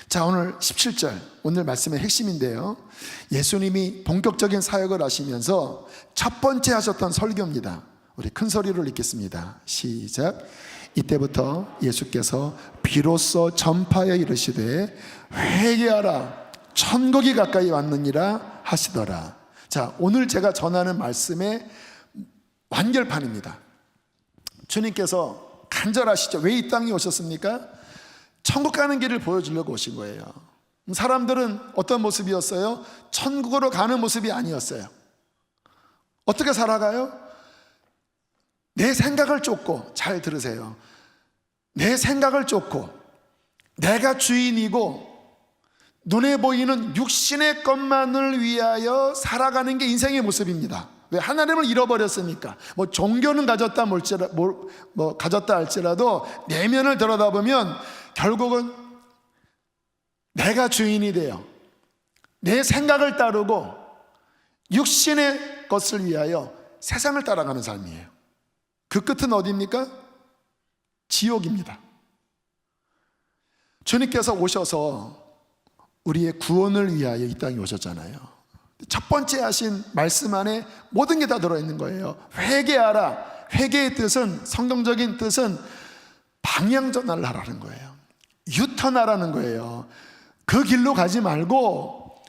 자, 오늘 17절, 오늘 말씀의 핵심인데요, 예수님이 본격적인 사역을 하시면서 첫 번째 하셨던 설교입니다. 우리 큰 소리로 읽겠습니다. 시작. 이때부터 예수께서 비로소 전파에 이르시되 회개하라, 천국이 가까이 왔느니라 하시더라. 자, 오늘 제가 전하는 말씀의 완결판입니다. 주님께서 간절하시죠. 왜 이 땅에 오셨습니까? 천국 가는 길을 보여주려고 오신 거예요. 사람들은 어떤 모습이었어요? 천국으로 가는 모습이 아니었어요. 어떻게 살아가요? 내 생각을 쫓고, 잘 들으세요, 내 생각을 쫓고 내가 주인이고 눈에 보이는 육신의 것만을 위하여 살아가는 게 인생의 모습입니다. 왜? 하나님을 잃어버렸으니까. 종교는 가졌다 가졌다 할지라도 내면을 들여다보면 결국은 내가 주인이 되어 내 생각을 따르고 육신의 것을 위하여 세상을 따라가는 삶이에요. 그 끝은 어디입니까? 지옥입니다. 주님께서 오셔서 우리의 구원을 위하여 이 땅에 오셨잖아요. 첫 번째 하신 말씀 안에 모든 게 다 들어있는 거예요. 회개하라. 회개의 뜻은, 성경적인 뜻은 방향전환을 하라는 거예요. 유턴하라는 거예요. 그 길로 가지 말고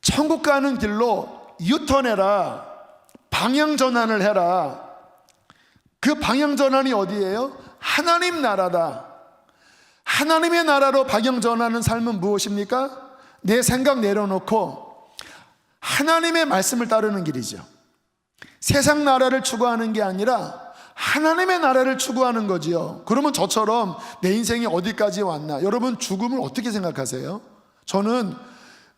천국 가는 길로 유턴해라. 방향전환을 해라. 그 방향전환이 어디예요? 하나님 나라다. 하나님의 나라로 방향전환하는 삶은 무엇입니까? 내 생각 내려놓고 하나님의 말씀을 따르는 길이죠. 세상 나라를 추구하는 게 아니라 하나님의 나라를 추구하는 거지요. 그러면 저처럼 내 인생이 어디까지 왔나? 여러분, 죽음을 어떻게 생각하세요? 저는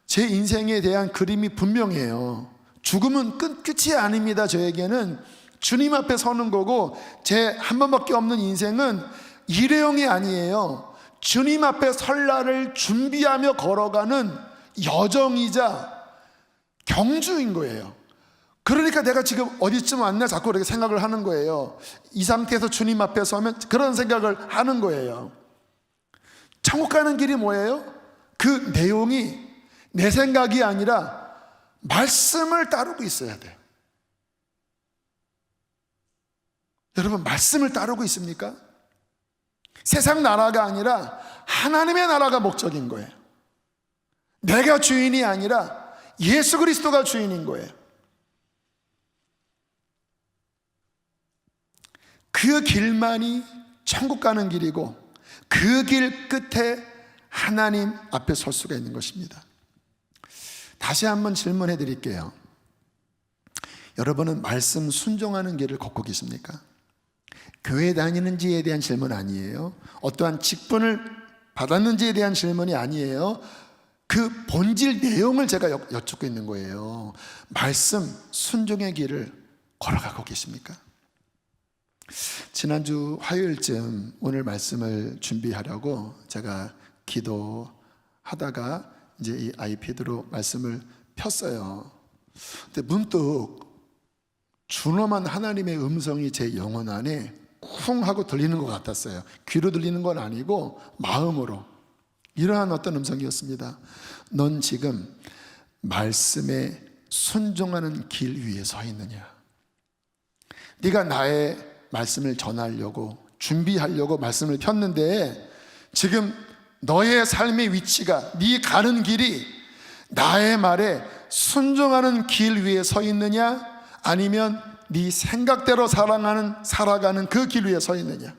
제 인생에 대한 그림이 분명해요. 죽음은 끝이 아닙니다. 저에게는 주님 앞에 서는 거고, 제 한 번밖에 없는 인생은 일회용이 아니에요. 주님 앞에 설 날을 준비하며 걸어가는 여정이자 경주인 거예요. 그러니까 내가 지금 어디쯤 왔나 자꾸 그렇게 생각을 하는 거예요. 이 상태에서 주님 앞에 서면 그런 생각을 하는 거예요. 천국 가는 길이 뭐예요? 그 내용이 내 생각이 아니라 말씀을 따르고 있어야 돼요. 여러분, 말씀을 따르고 있습니까? 세상 나라가 아니라 하나님의 나라가 목적인 거예요. 내가 주인이 아니라 예수 그리스도가 주인인 거예요. 그 길만이 천국 가는 길이고, 그 길 끝에 하나님 앞에 설 수가 있는 것입니다. 다시 한번 질문해 드릴게요. 여러분은 말씀 순종하는 길을 걷고 계십니까? 교회 다니는지에 대한 질문 아니에요. 어떠한 직분을 받았는지에 대한 질문이 아니에요. 그 본질 내용을 제가 여쭙고 있는 거예요. 말씀 순종의 길을 걸어가고 계십니까? 지난주 화요일쯤 오늘 말씀을 준비하려고 제가 기도하다가 이제 이 아이패드로 말씀을 폈어요. 근데 문득 준엄한 하나님의 음성이 제 영혼 안에 쿵 하고 들리는 것 같았어요. 귀로 들리는 건 아니고 마음으로. 이러한 어떤 음성이었습니다. 넌 지금 말씀에 순종하는 길 위에 서 있느냐? 네가 나의 말씀을 전하려고 준비하려고 말씀을 폈는데 지금 너의 삶의 위치가, 네 가는 길이 나의 말에 순종하는 길 위에 서 있느냐, 아니면 네 생각대로 살아가는 그 길 위에 서 있느냐?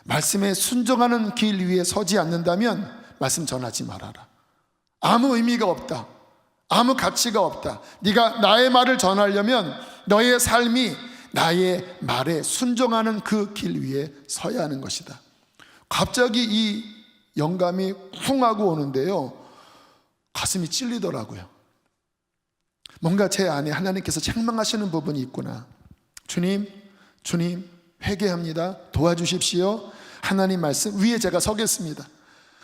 말씀에 순종하는 길 위에 서지 않는다면 말씀 전하지 말아라. 아무 의미가 없다. 아무 가치가 없다. 네가 나의 말을 전하려면 너의 삶이 나의 말에 순종하는 그 길 위에 서야 하는 것이다. 갑자기 이 영감이 쿵 하고 오는데요, 가슴이 찔리더라고요. 뭔가 제 안에 하나님께서 책망하시는 부분이 있구나. 주님 회개합니다. 도와주십시오. 하나님 말씀 위에 제가 서겠습니다.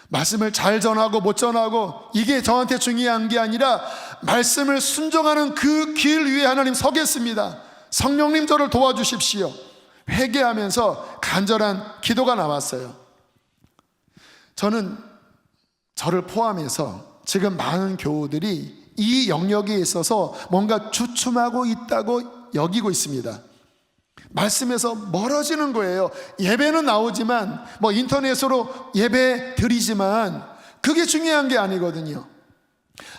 말씀을 잘 전하고 못 전하고 이게 저한테 중요한 게 아니라 말씀을 순종하는 그 길 위에 하나님 서겠습니다. 성령님 저를 도와주십시오. 회개하면서 간절한 기도가 나왔어요. 저는 저를 포함해서 지금 많은 교우들이 이 영역에 있어서 뭔가 주춤하고 있다고 여기고 있습니다. 말씀에서 멀어지는 거예요. 예배는 나오지만 뭐 인터넷으로 예배 드리지만 그게 중요한 게 아니거든요.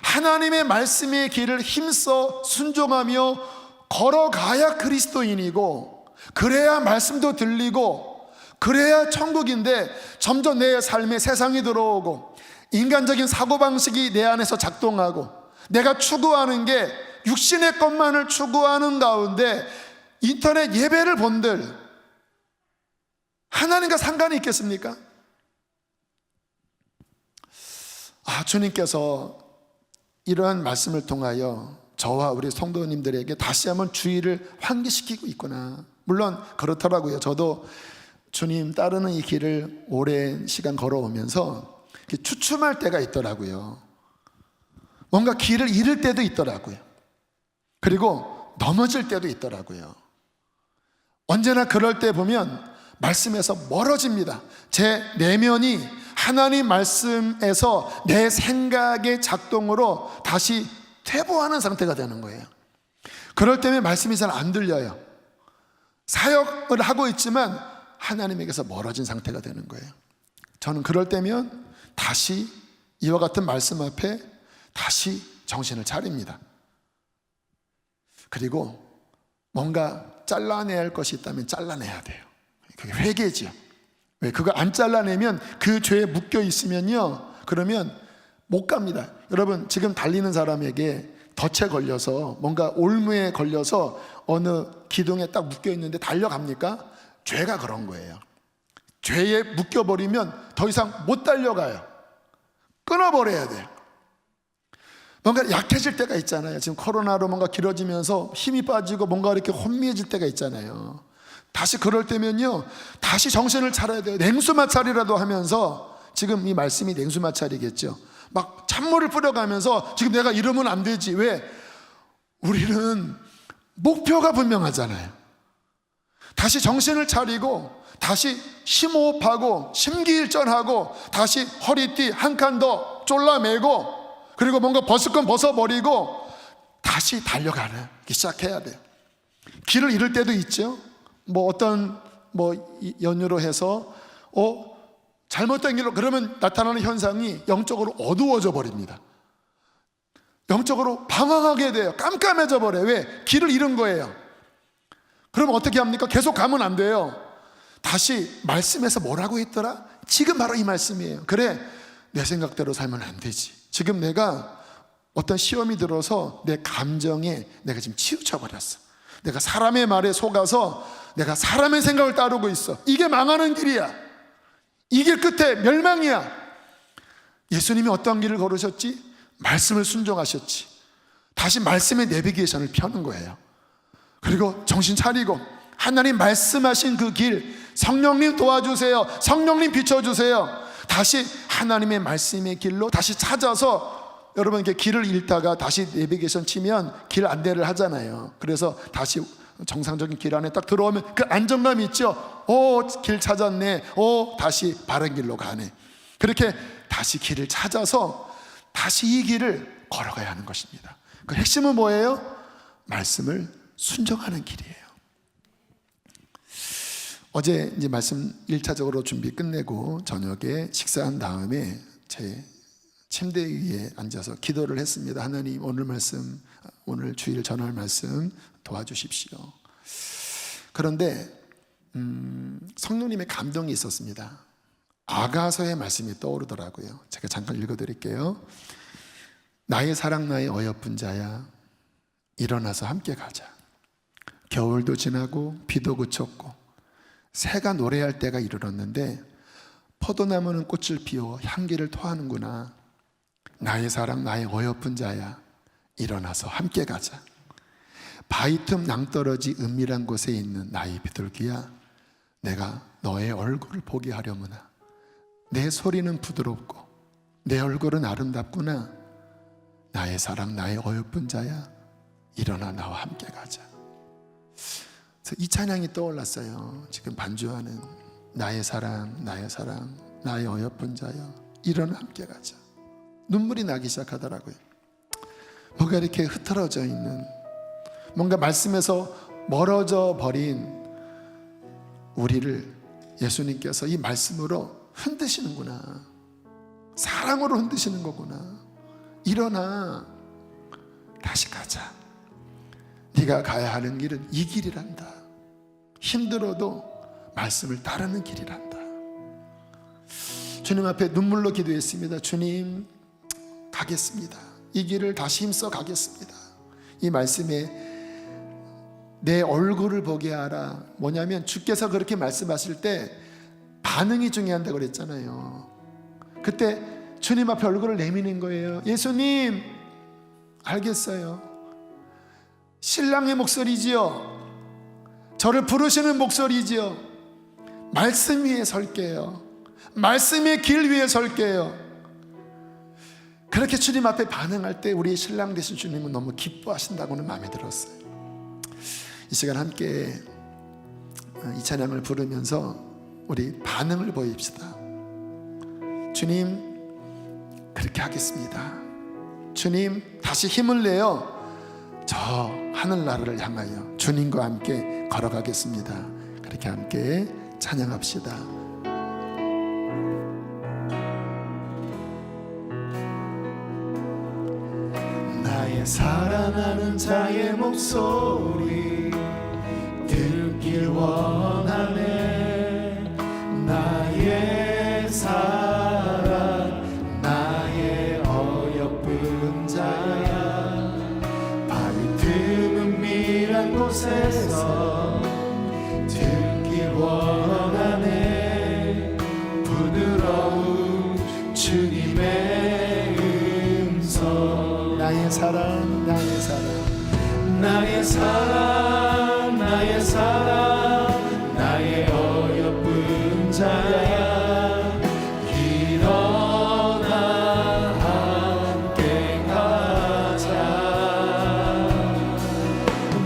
하나님의 말씀의 길을 힘써 순종하며 걸어가야 그리스도인이고, 그래야 말씀도 들리고, 그래야 천국인데 점점 내 삶에 세상이 들어오고 인간적인 사고방식이 내 안에서 작동하고 내가 추구하는 게 육신의 것만을 추구하는 가운데 인터넷 예배를 본들 하나님과 상관이 있겠습니까? 주님께서 이러한 말씀을 통하여 저와 우리 성도님들에게 다시 한번 주의를 환기시키고 있구나. 물론 그렇더라고요. 저도 주님 따르는 이 길을 오랜 시간 걸어오면서 추춤할 때가 있더라고요. 뭔가 길을 잃을 때도 있더라고요. 그리고 넘어질 때도 있더라고요. 언제나 그럴 때 보면 말씀에서 멀어집니다. 제 내면이 하나님 말씀에서 내 생각의 작동으로 다시 퇴보하는 상태가 되는 거예요. 그럴 때면 말씀이 잘 안 들려요. 사역을 하고 있지만 하나님에게서 멀어진 상태가 되는 거예요. 저는 그럴 때면 다시 이와 같은 말씀 앞에 다시 정신을 차립니다. 그리고 뭔가 잘라내야 할 것이 있다면 잘라내야 돼요. 그게 회개지요. 왜? 그거 안 잘라내면 그 죄에 묶여 있으면요, 그러면 못 갑니다. 여러분, 지금 달리는 사람에게 덫에 걸려서 뭔가 올무에 걸려서 어느 기둥에 딱 묶여 있는데 달려갑니까? 죄가 그런 거예요. 죄에 묶여버리면 더 이상 못 달려가요. 끊어버려야 돼요. 뭔가 약해질 때가 있잖아요. 지금 코로나로 뭔가 길어지면서 힘이 빠지고 뭔가 이렇게 혼미해질 때가 있잖아요. 다시 그럴 때면요, 다시 정신을 차려야 돼요. 냉수마찰이라도 하면서, 지금 이 말씀이 냉수마찰이겠죠. 막 찬물을 뿌려가면서 지금 내가 이러면 안 되지. 왜? 우리는 목표가 분명하잖아요. 다시 정신을 차리고 다시 심호흡하고 심기일전하고 다시 허리띠 한 칸 더 졸라매고, 그리고 뭔가 벗을 건 벗어버리고 다시 달려가기 시작해야 돼요. 길을 잃을 때도 있죠. 뭐 어떤 연유로 해서 잘못된 길로, 그러면 나타나는 현상이 영적으로 어두워져 버립니다. 영적으로 방황하게 돼요. 깜깜해져 버려요. 왜? 길을 잃은 거예요. 그럼 어떻게 합니까? 계속 가면 안 돼요. 다시 말씀에서 뭐라고 했더라? 지금 바로 이 말씀이에요. 그래, 내 생각대로 살면 안 되지. 지금 내가 어떤 시험이 들어서 내 감정에 내가 지금 치우쳐 버렸어. 내가 사람의 말에 속아서 내가 사람의 생각을 따르고 있어. 이게 망하는 길이야. 이 길 끝에 멸망이야. 예수님이 어떤 길을 걸으셨지? 말씀을 순종하셨지. 다시 말씀의 내비게이션을 펴는 거예요. 그리고 정신 차리고 하나님 말씀하신 그 길, 성령님 도와주세요. 성령님 비춰주세요. 다시 하나님의 말씀의 길로 다시 찾아서, 여러분 이렇게 길을 잃다가 다시 내비게이션 치면 길 안내를 하잖아요. 그래서 다시 정상적인 길 안에 딱 들어오면 그 안정감이 있죠. 길 찾았네. 다시 바른 길로 가네. 그렇게 다시 길을 찾아서 다시 이 길을 걸어가야 하는 것입니다. 그 핵심은 뭐예요? 말씀을 순종하는 길이에요. 어제 이제 말씀 1차적으로 준비 끝내고 저녁에 식사한 다음에 제 침대 위에 앉아서 기도를 했습니다. 하나님, 오늘 말씀, 오늘 주일 전할 말씀 도와주십시오. 그런데 성령님의 감동이 있었습니다. 아가서의 말씀이 떠오르더라고요. 제가 잠깐 읽어드릴게요. 나의 사랑 나의 어여쁜 자야, 일어나서 함께 가자. 겨울도 지나고 비도 그쳤고 새가 노래할 때가 이르렀는데 포도나무는 꽃을 피워 향기를 토하는구나. 나의 사랑 나의 어여쁜 자야, 일어나서 함께 가자. 바위 틈 낭떠러지 은밀한 곳에 있는 나의 비둘기야, 내가 너의 얼굴을 보게 하려무나. 내 소리는 부드럽고 내 얼굴은 아름답구나. 나의 사랑 나의 어여쁜 자야, 일어나 나와 함께 가자. 그래서 이 찬양이 떠올랐어요. 지금 반주하는 나의 사랑 나의 어여쁜 자야, 일어나 함께 가자. 눈물이 나기 시작하더라고요. 뭔가 이렇게 흐트러져 있는, 뭔가 말씀에서 멀어져 버린 우리를 예수님께서 이 말씀으로 흔드시는구나. 사랑으로 흔드시는 거구나. 일어나, 다시 가자. 네가 가야 하는 길은 이 길이란다. 힘들어도 말씀을 따르는 길이란다. 주님 앞에 눈물로 기도했습니다. 주님, 가겠습니다. 이 길을 다시 힘써 가겠습니다. 이 말씀에 내 얼굴을 보게 하라. 뭐냐면 주께서 그렇게 말씀하실 때 반응이 중요한다고 그랬잖아요. 그때 주님 앞에 얼굴을 내미는 거예요. 예수님, 알겠어요. 신랑의 목소리지요. 저를 부르시는 목소리지요. 말씀 위에 설게요. 말씀의 길 위에 설게요. 그렇게 주님 앞에 반응할 때 우리 신랑 되신 주님은 너무 기뻐하신다고는 마음에 들었어요. 이 시간 함께 이 찬양을 부르면서 우리 반응을 보입시다. 주님, 그렇게 하겠습니다. 주님, 다시 힘을 내어 저 하늘나라를 향하여 주님과 함께 걸어가겠습니다. 그렇게 함께 찬양합시다. 나의 사랑하는 자의 목소리 듣길 원하네. 나의 사랑 나의 어여쁜 자야, 바위 틈 은밀한 곳에서 듣길 원하네. 부드러운 주님의 음성. 나의 사랑 나의 사랑 나의 사랑 나의 사랑 나의 어여쁜 자야, 일어나 함께 가자.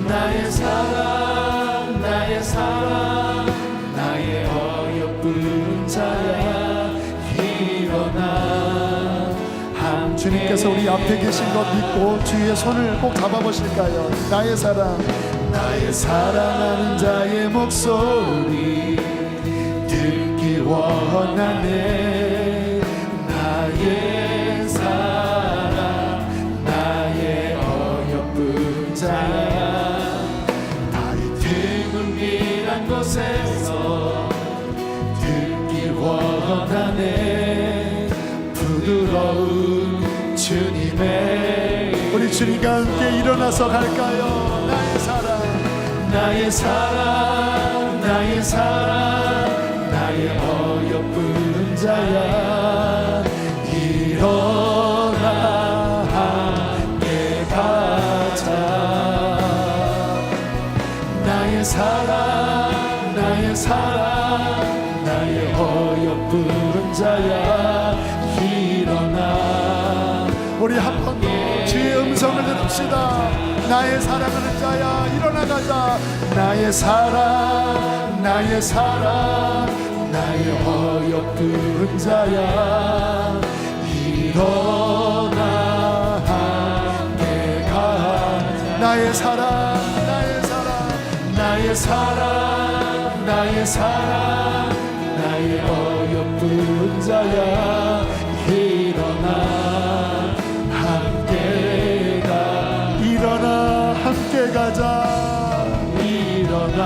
나의 사랑 나의 사랑 나의 어여쁜 자야, 일어나. 주님께서 우리 앞에 계신 것 믿고 주의 손을 꼭 잡아보실까요? 나의 사랑 나의 사랑하는 자의 목소리 듣길 원하네. 나의 사랑 나의 어여쁜 자야, 바위 틈 은밀한 곳에서 듣길 원하네. 부드러운 주님의 우리 주님과 함께 일어나서 갈까요? 나의 사랑 나의 사랑 나의 사랑 나의 어여쁜 자야, 일어나 함께 가자. 나의 사랑 나의 사랑 나의 어여쁜 자야, 일어나. 우리 한 번 더 주의 음성을 들읍시다. 나의 사랑하는 자야, 일어나 가자. 나의 사랑 나의 사랑 나의 어여쁜 자야, 일어나 함께 가자. 나의 사랑, 나의 사랑, 나의 사랑, 나의 사랑, 나의 어여쁜 자야 일어나 함께 가. 일어나 함께 가자. 일어나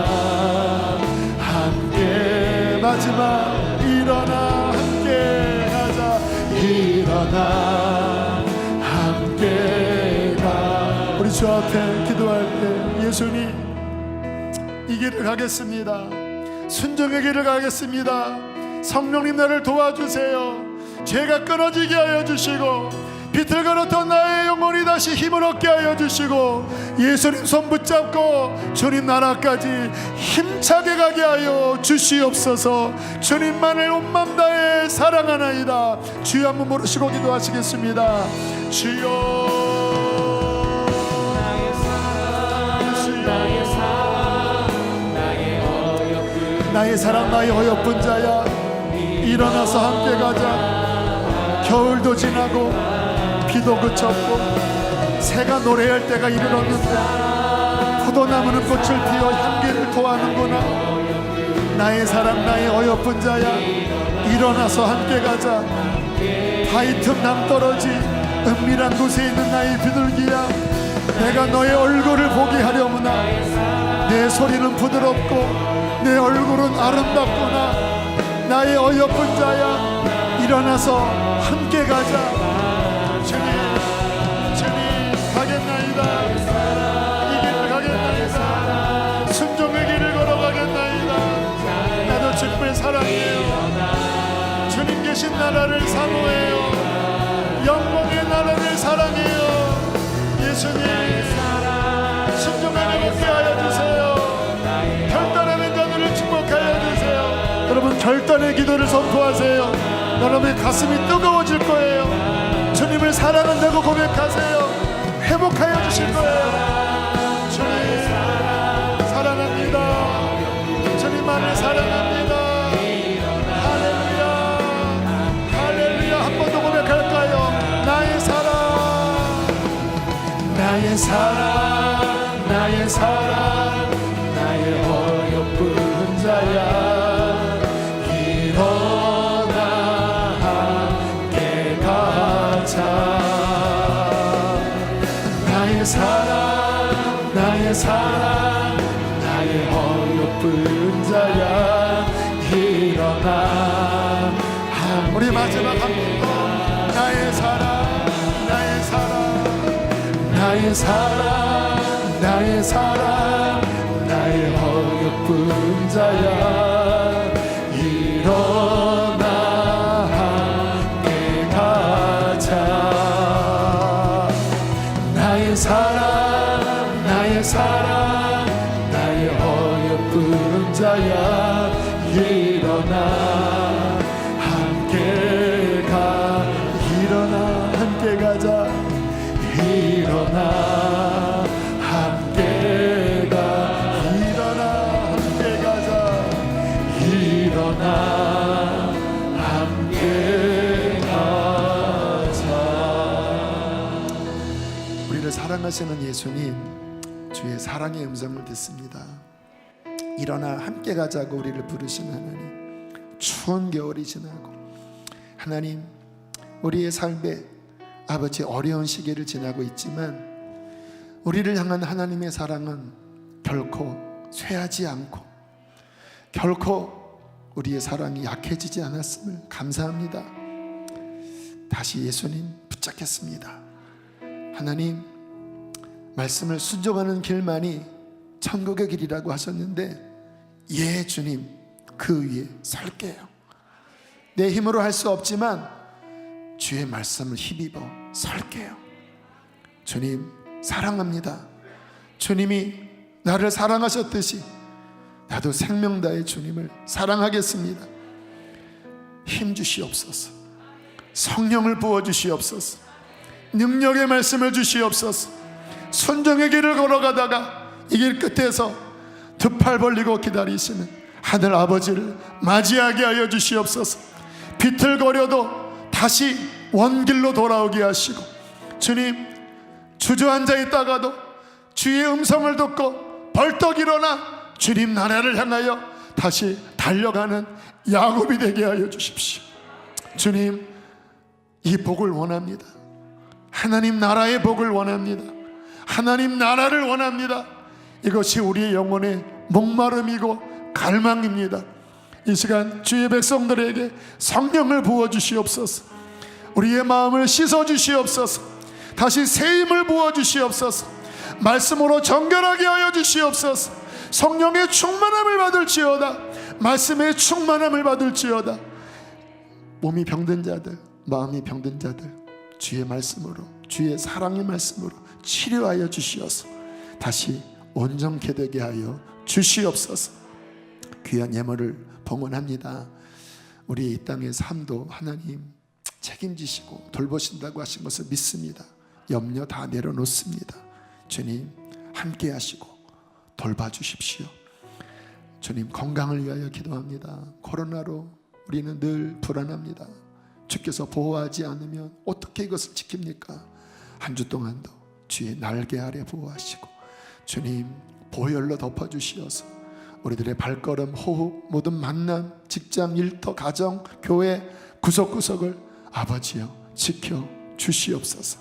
함께. 마지막 일어나 함께 가자. 일어나 함께 가. 우리 주 앞에 기도할 때 예수님 이 길을 가겠습니다. 순종의 길을 가겠습니다. 성령님 나를 도와주세요. 죄가 끊어지게 하여 주시고 비틀거렸던 나의 영혼이 다시 힘을 얻게 하여 주시고 예수님 손 붙잡고 주님 나라까지 힘차게 가게 하여 주시옵소서. 주님만을 온 맘 다해 사랑하나이다. 주여 한번 부르시고 기도하시겠습니다. 주여 나의 사랑, 나의 어여쁜 자야 일어나서 함께 가자. 겨울도 지나고 비도 그쳤고 새가 노래할 때가 이르렀는데 포도나무는 꽃을 피워 향기를 토하는구나. 나의 사랑, 나의 어여쁜 자야 일어나서 함께 가자. 바위 틈 낭떠러지 은밀한 곳에 있는 나의 비둘기야, 내가 너의 얼굴을 보게 하려무나. 내 소리는 부드럽고 내 얼굴은 아름답구나. 나의 어여쁜 자야 일어나서 함께 가자. 주님 가겠나이다. 이 길을 가겠나이다. 순종의 길을 걸어가겠나이다. 나도 주님을 사랑해요. 주님 계신 나라를 사모해요. 영광의 나라를 사랑해요. 예수님 순종하게 먹게 하여 주세요. 결단하는 자들을 축복하여 주세요. 여러분 결단의 기도를 선포하세요. 여러분의 가슴이 뜨거워질 거예요. 주님을 사랑한다고 고백하세요. 회복하여 주실 거예요. 주님 사랑합니다. 주님만을 사랑합니다. 할렐루야, 할렐루야. 한 번 더 고백할까요? 나의 사랑, 나의 사랑, 나의 사랑, 나의 어여쁜 자야 일어나 함께 가자. 나의 사랑, 나의 사랑, 나의 어여쁜 자야 일어나. 우리 마지막 한 번 더. 나의 사랑, 나의 사랑, 나의 사랑, 나의 사랑, 나의 어여쁜 자야 일어나 함께 가자. 나의 사랑, 나의 사랑, 나의 어여쁜 자야 일어나 함께 가. 일어나 함께 가자. 일어나 함께 가. 일어나 함께 가자. 일어나 함께 가자. 우리를 사랑하시는 예수님, 주의 사랑의 음성을 듣습니다. 일어나 함께 가자고 우리를 부르신 하나님, 추운 겨울이 지나고 하나님 우리의 삶에 아버지 어려운 시기를 지나고 있지만 우리를 향한 하나님의 사랑은 결코 쇠하지 않고 결코 우리의 사랑이 약해지지 않았음을 감사합니다. 다시 예수님 붙잡겠습니다. 하나님 말씀을 순종하는 길만이 천국의 길이라고 하셨는데 예 주님 그 위에 설게요. 내 힘으로 할 수 없지만 주의 말씀을 힘입어 설게요. 주님 사랑합니다. 주님이 나를 사랑하셨듯이 나도 생명 다해 주님을 사랑하겠습니다. 힘 주시옵소서. 성령을 부어 주시옵소서. 능력의 말씀을 주시옵소서. 순종의 길을 걸어가다가 이 길 끝에서 두 팔 벌리고 기다리시는 하늘 아버지를 맞이하게 하여 주시옵소서. 비틀거려도 다시 원길로 돌아오게 하시고 주님 주저앉아 있다가도 주의 음성을 듣고 벌떡 일어나 주님 나라를 향하여 다시 달려가는 야곱이 되게 하여 주십시오. 주님, 이 복을 원합니다. 하나님 나라의 복을 원합니다. 하나님 나라를 원합니다. 이것이 우리의 영혼의 목마름이고 갈망입니다. 이 시간 주의 백성들에게 성령을 부어주시옵소서. 우리의 마음을 씻어주시옵소서. 다시 새 힘을 부어주시옵소서. 말씀으로 정결하게 하여 주시옵소서. 성령의 충만함을 받을지어다. 말씀의 충만함을 받을지어다. 몸이 병든 자들, 마음이 병든 자들, 주의 말씀으로, 주의 사랑의 말씀으로 치료하여 주시어서 다시 온전케 되게 하여 주시옵소서. 귀한 예물을 봉헌합니다. 우리 이 땅의 삶도 하나님 책임지시고 돌보신다고 하신 것을 믿습니다. 염려 다 내려놓습니다. 주님 함께 하시고 돌봐주십시오. 주님 건강을 위하여 기도합니다. 코로나로 우리는 늘 불안합니다. 주께서 보호하지 않으면 어떻게 이것을 지킵니까? 한 주 동안도 주의 날개 아래 보호하시고 주님 보혈로 덮어주시어서 우리들의 발걸음, 호흡, 모든 만남, 직장, 일터, 가정, 교회 구석구석을 아버지여 지켜 주시옵소서.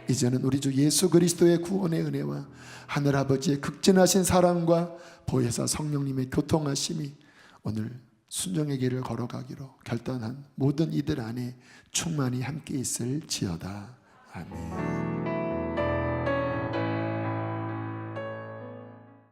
이제는 우리 주 예수 그리스도의 구원의 은혜와 하늘아버지의 극진하신 사랑과 보혜사 성령님의 교통하심이 오늘 순종의 길을 걸어가기로 결단한 모든 이들 안에 충만히 함께 있을지어다. 아멘.